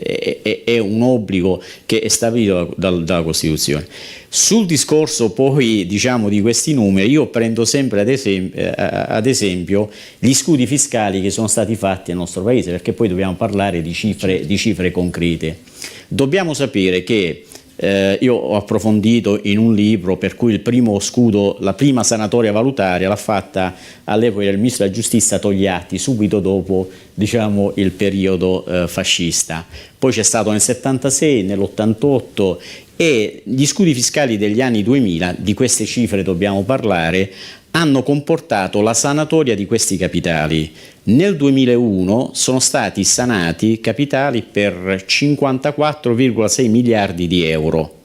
è un obbligo che è stabilito dalla Costituzione. Sul discorso poi di questi numeri, io prendo sempre ad esempio gli scudi fiscali che sono stati fatti nel nostro Paese, perché poi dobbiamo parlare di cifre concrete. Dobbiamo sapere che io ho approfondito in un libro per cui il primo scudo, la prima sanatoria valutaria l'ha fatta all'epoca del ministro della giustizia Togliatti, subito dopo il periodo fascista. Poi c'è stato nel 76, nell'88, e gli scudi fiscali degli anni 2000, di queste cifre dobbiamo parlare, hanno comportato la sanatoria di questi capitali. Nel 2001 sono stati sanati capitali per 54,6 miliardi di euro.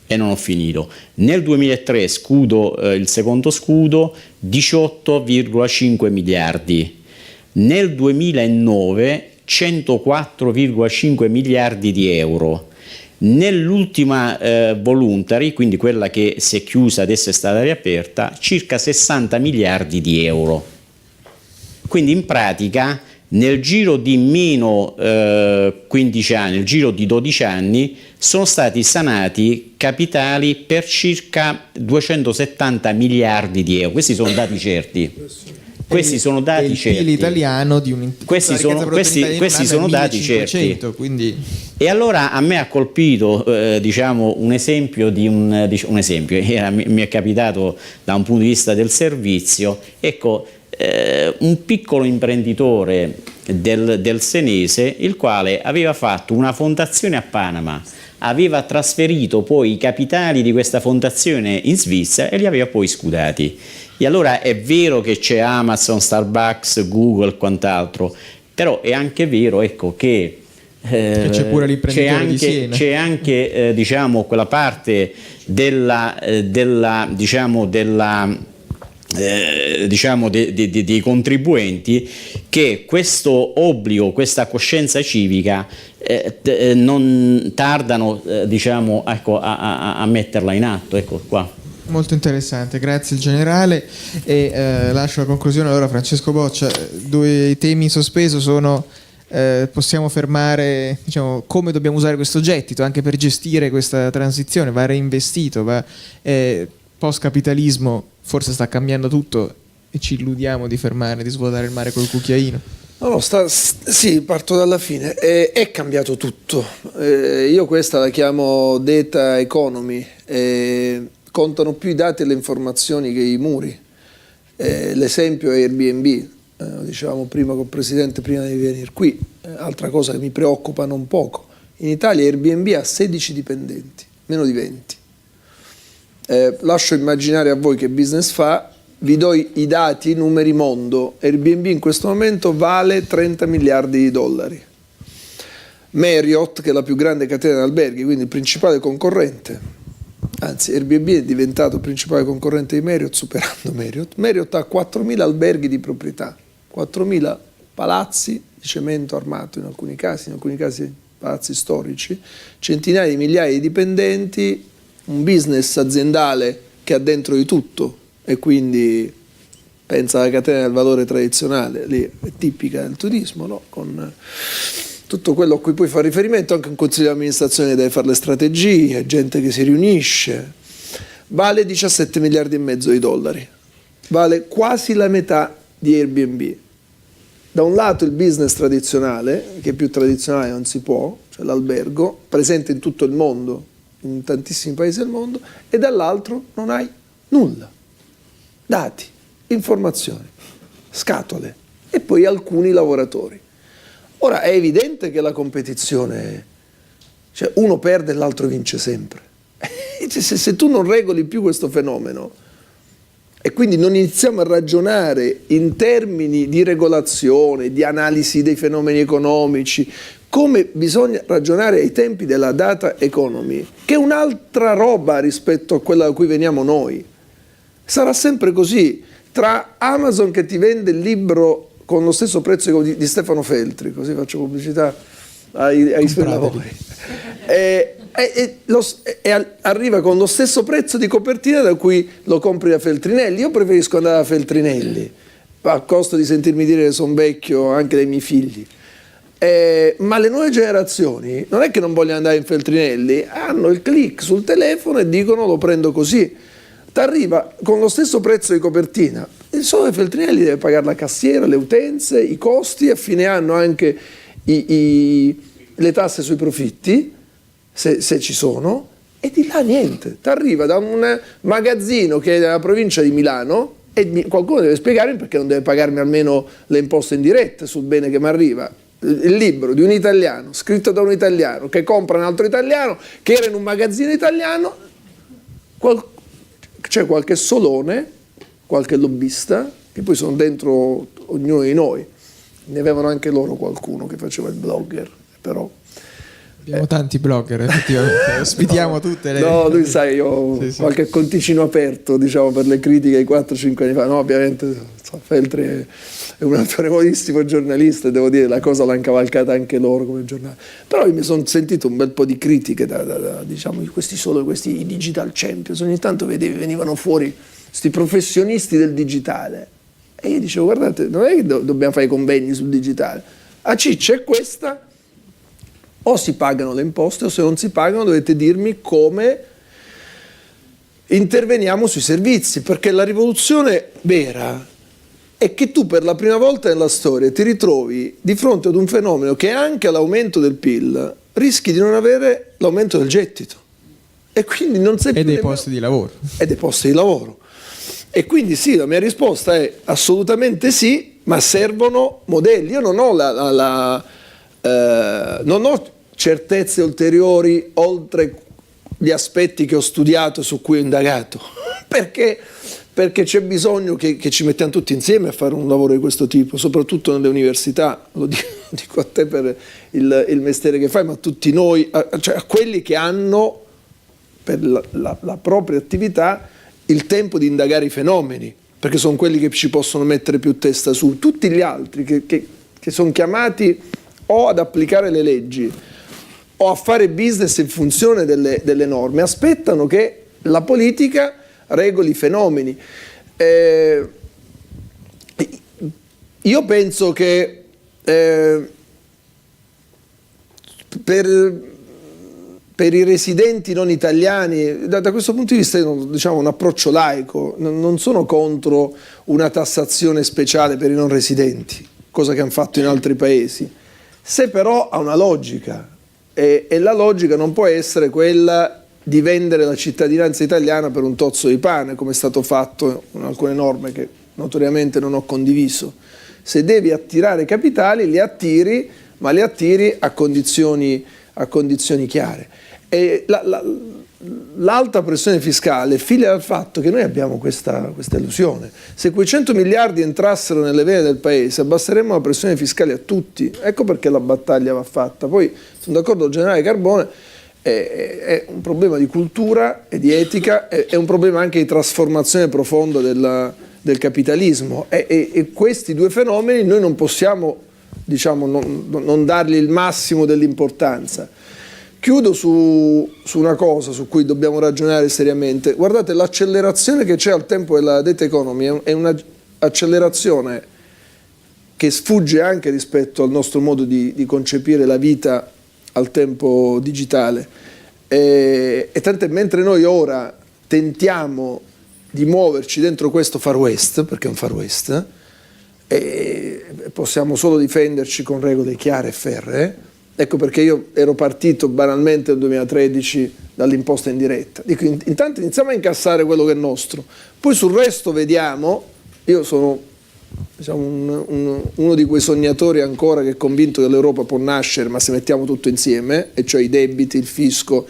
E non ho finito. Nel 2003 il secondo scudo, 18,5 miliardi. Nel 2009 104,5 miliardi di euro. Nell'ultima voluntary, quindi quella che si è chiusa, adesso è stata riaperta, circa 60 miliardi di euro. Quindi in pratica nel giro di meno 15 anni, nel giro di 12 anni, sono stati sanati capitali per circa 270 miliardi di euro. Questi sono dati certi. Questi sono dati certi. Il PIL italiano di questi sono dati certi. Quindi... E allora a me ha colpito diciamo un esempio mi è capitato da un punto di vista del servizio, ecco, un piccolo imprenditore del senese, il quale aveva fatto una fondazione a Panama, aveva trasferito poi i capitali di questa fondazione in Svizzera e li aveva poi scudati. E allora è vero che c'è Amazon, Starbucks, Google e quant'altro, però è anche vero, ecco, che c'è pure l'imprenditore di Siena. C'è anche diciamo quella parte dei contribuenti che questo obbligo, questa coscienza civica non tardano diciamo, ecco, a metterla in atto, ecco qua. Molto interessante, grazie il generale, e lascio la conclusione allora a Francesco Boccia. Due temi in sospeso sono possiamo fermare, diciamo, come dobbiamo usare questo gettito anche per gestire questa transizione, va reinvestito, post-capitalismo forse sta cambiando tutto e ci illudiamo di fermare, di svuotare il mare col cucchiaino. Sì, parto dalla fine. È cambiato tutto. Io questa la chiamo data economy. Contano più i dati e le informazioni che i muri. L'esempio è Airbnb. Dicevamo prima col Presidente, prima di venire qui, altra cosa che mi preoccupa non poco. In Italia Airbnb ha 16 dipendenti, meno di 20. Lascio immaginare a voi che business fa. Vi do i dati, i numeri mondo. Airbnb in questo momento vale 30 miliardi di dollari. Marriott, che è la più grande catena di alberghi, quindi il principale concorrente, anzi Airbnb è diventato il principale concorrente di Marriott, superando Marriott. Marriott ha 4.000 alberghi di proprietà, 4.000 palazzi di cemento armato in alcuni casi palazzi storici, centinaia di migliaia di dipendenti, un business aziendale che ha dentro di tutto. E quindi pensa alla catena del valore tradizionale, lì è tipica del turismo, no? Con tutto quello a cui poi fa riferimento, anche un consiglio di amministrazione che deve fare le strategie, gente che si riunisce. Vale 17 miliardi e mezzo di dollari, vale quasi la metà di Airbnb. Da un lato il business tradizionale, che più tradizionale non si può, cioè l'albergo, presente in tutto il mondo, in tantissimi paesi del mondo, e dall'altro non hai nulla. Dati, informazioni, scatole e poi alcuni lavoratori. Ora è evidente che la competizione, cioè uno perde e l'altro vince sempre. Se tu non regoli più questo fenomeno e quindi non iniziamo a ragionare in termini di regolazione, di analisi dei fenomeni economici, come bisogna ragionare ai tempi della data economy, che è un'altra roba rispetto a quella da cui veniamo noi. Sarà sempre così, tra Amazon che ti vende il libro con lo stesso prezzo di Stefano Feltri, così faccio pubblicità ai suoi lavori, e arriva con lo stesso prezzo di copertina da cui lo compri da Feltrinelli. Io preferisco andare da Feltrinelli, a costo di sentirmi dire che sono vecchio anche dai miei figli. Ma le nuove generazioni non è che non vogliono andare in Feltrinelli, hanno il click sul telefono e dicono lo prendo così. T'arriva con lo stesso prezzo di copertina, il solo Feltrinelli deve pagare la cassiera, le utenze, i costi, a fine anno anche le tasse sui profitti, se ci sono, e di là niente. T'arriva da un magazzino che è nella provincia di Milano e qualcuno deve spiegare perché non deve pagarmi almeno le imposte indirette sul bene che mi arriva. Il libro di un italiano, scritto da un italiano, che compra un altro italiano, che era in un magazzino italiano, c'è qualche solone, qualche lobbista, che poi sono dentro ognuno di noi. Ne avevano anche loro qualcuno che faceva il blogger, però... Abbiamo tanti blogger, effettivamente, ospitiamo tutte le... No, lui sai, io ho qualche conticino aperto, diciamo, per le critiche di 4-5 anni fa. No, ovviamente Feltri è un autorevolissimo giornalista e devo dire la cosa l'hanno cavalcata anche loro come giornale. Però io mi sono sentito un bel po' di critiche diciamo, questi digital champions. Ogni tanto vedevi, venivano fuori questi professionisti del digitale. E io dicevo, guardate, non è che dobbiamo fare i convegni sul digitale. La ciccia è questa: o si pagano le imposte, o se non si pagano dovete dirmi come interveniamo sui servizi, perché la rivoluzione vera è che tu per la prima volta nella storia ti ritrovi di fronte ad un fenomeno che anche all'aumento del PIL rischi di non avere l'aumento del gettito, e quindi non sei più dei posti di lavoro. E dei posti di lavoro. E quindi sì, la mia risposta è assolutamente sì, ma servono modelli. Io non ho non ho certezze ulteriori oltre gli aspetti che ho studiato, su cui ho indagato, perché c'è bisogno che ci mettiamo tutti insieme a fare un lavoro di questo tipo, soprattutto nelle università. Lo dico a te per il mestiere che fai, ma a tutti noi, cioè a quelli che hanno per la propria attività il tempo di indagare i fenomeni, perché sono quelli che ci possono mettere più testa su. Tutti gli altri che sono chiamati o ad applicare le leggi o a fare business in funzione delle norme, aspettano che la politica regoli i fenomeni. Io penso che per i residenti non italiani, da questo punto di vista, diciamo, un approccio laico, non sono contro una tassazione speciale per i non residenti, cosa che hanno fatto in altri paesi, se però ha una logica, e la logica non può essere quella di vendere la cittadinanza italiana per un tozzo di pane, come è stato fatto con alcune norme che notoriamente non ho condiviso. Se devi attirare capitali, li attiri, ma li attiri a condizioni chiare. E l'alta pressione fiscale figlia dal fatto che noi abbiamo questa illusione. Se quei 100 miliardi entrassero nelle vene del paese, abbasseremmo la pressione fiscale a tutti. Ecco perché la battaglia va fatta. Poi sono d'accordo con il generale Carbone, è un problema di cultura e di etica, è un problema anche di trasformazione profonda del capitalismo, e questi due fenomeni noi non possiamo, diciamo, non dargli il massimo dell'importanza. Chiudo su una cosa su cui dobbiamo ragionare seriamente. Guardate, l'accelerazione che c'è al tempo della data economy è un'accelerazione che sfugge anche rispetto al nostro modo di concepire la vita al tempo digitale, e tant'è, mentre noi ora tentiamo di muoverci dentro questo far west, perché è un far west, e possiamo solo difenderci con regole chiare e ferree. Ecco perché io ero partito banalmente nel 2013 dall'imposta indiretta. Dico, intanto iniziamo a incassare quello che è nostro, poi sul resto vediamo. Io sono, diciamo, uno di quei sognatori ancora che è convinto che l'Europa può nascere, ma se mettiamo tutto insieme, e cioè i debiti, il fisco.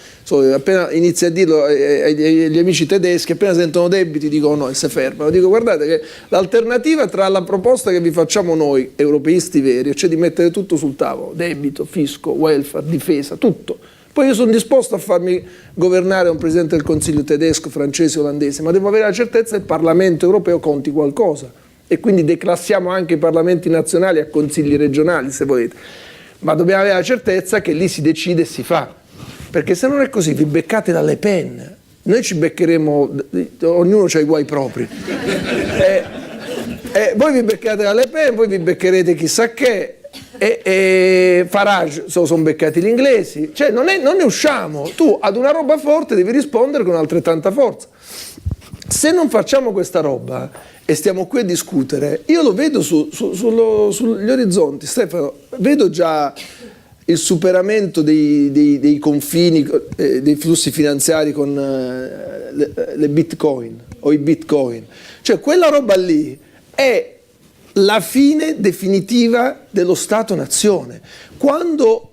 Appena inizi a dirlo agli amici tedeschi, appena sentono debiti dicono no, e si fermano. Dico, guardate che l'alternativa tra la proposta che vi facciamo noi, europeisti veri, cioè di mettere tutto sul tavolo, debito, fisco, welfare, difesa, tutto. Poi io sono disposto a farmi governare un presidente del Consiglio tedesco, francese, olandese, ma devo avere la certezza che il Parlamento europeo conti qualcosa, e quindi declassiamo anche i parlamenti nazionali a consigli regionali, se volete, ma dobbiamo avere la certezza che lì si decide e si fa, perché se non è così vi beccate da Le Pen, noi ci beccheremo, ognuno ha i guai propri, voi vi beccate da Le Pen, voi vi beccherete chissà che, e Farage sono beccati gli inglesi, cioè non ne usciamo. Tu ad una roba forte devi rispondere con altrettanta forza. Se non facciamo questa roba e stiamo qui a discutere, io lo vedo sugli orizzonti, Stefano, vedo già il superamento dei confini, dei flussi finanziari con le bitcoin o i bitcoin, cioè quella roba lì è la fine definitiva dello Stato-nazione. Quando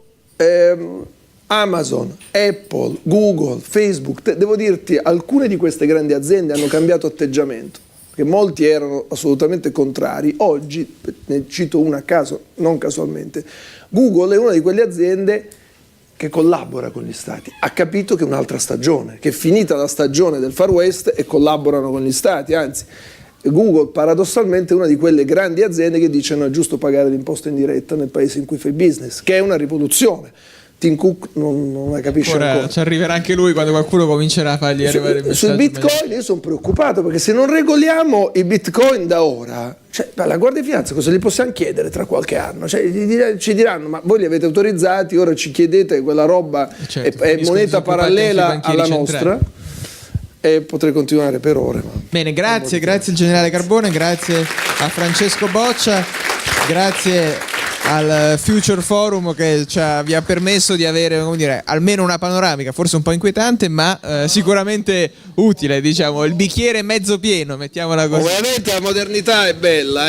Amazon, Apple, Google, Facebook, devo dirti, alcune di queste grandi aziende hanno cambiato atteggiamento, perché molti erano assolutamente contrari. Oggi, ne cito una a caso, non casualmente, Google è una di quelle aziende che collabora con gli stati, ha capito che è un'altra stagione, che è finita la stagione del Far West e collaborano con gli stati, anzi Google paradossalmente è una di quelle grandi aziende che dice no, è giusto pagare l'imposta indiretta nel paese in cui fai business, che è una rivoluzione. Tim Cook non la capisce ancora. Ci arriverà anche lui quando qualcuno comincerà a fargli arrivare il messaggio. Sul Bitcoin io sono preoccupato, perché se non regoliamo i Bitcoin da ora, cioè, alla Guardia di Finanza cosa gli possiamo chiedere tra qualche anno? Cioè, ci diranno: ma voi li avete autorizzati, ora ci chiedete quella roba, certo, è moneta parallela alla nostra? E potrei continuare per ore. Bene, grazie al generale Carbone, grazie a Francesco Boccia, grazie al Future Forum che vi ha permesso di avere, come dire, almeno una panoramica, forse un po' inquietante, ma sicuramente utile, diciamo, il bicchiere mezzo pieno, mettiamola così. Ovviamente la modernità è bella,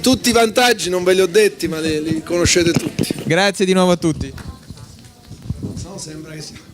tutti i vantaggi non ve li ho detti, ma li conoscete tutti. Grazie di nuovo a tutti. No, sembra che sia.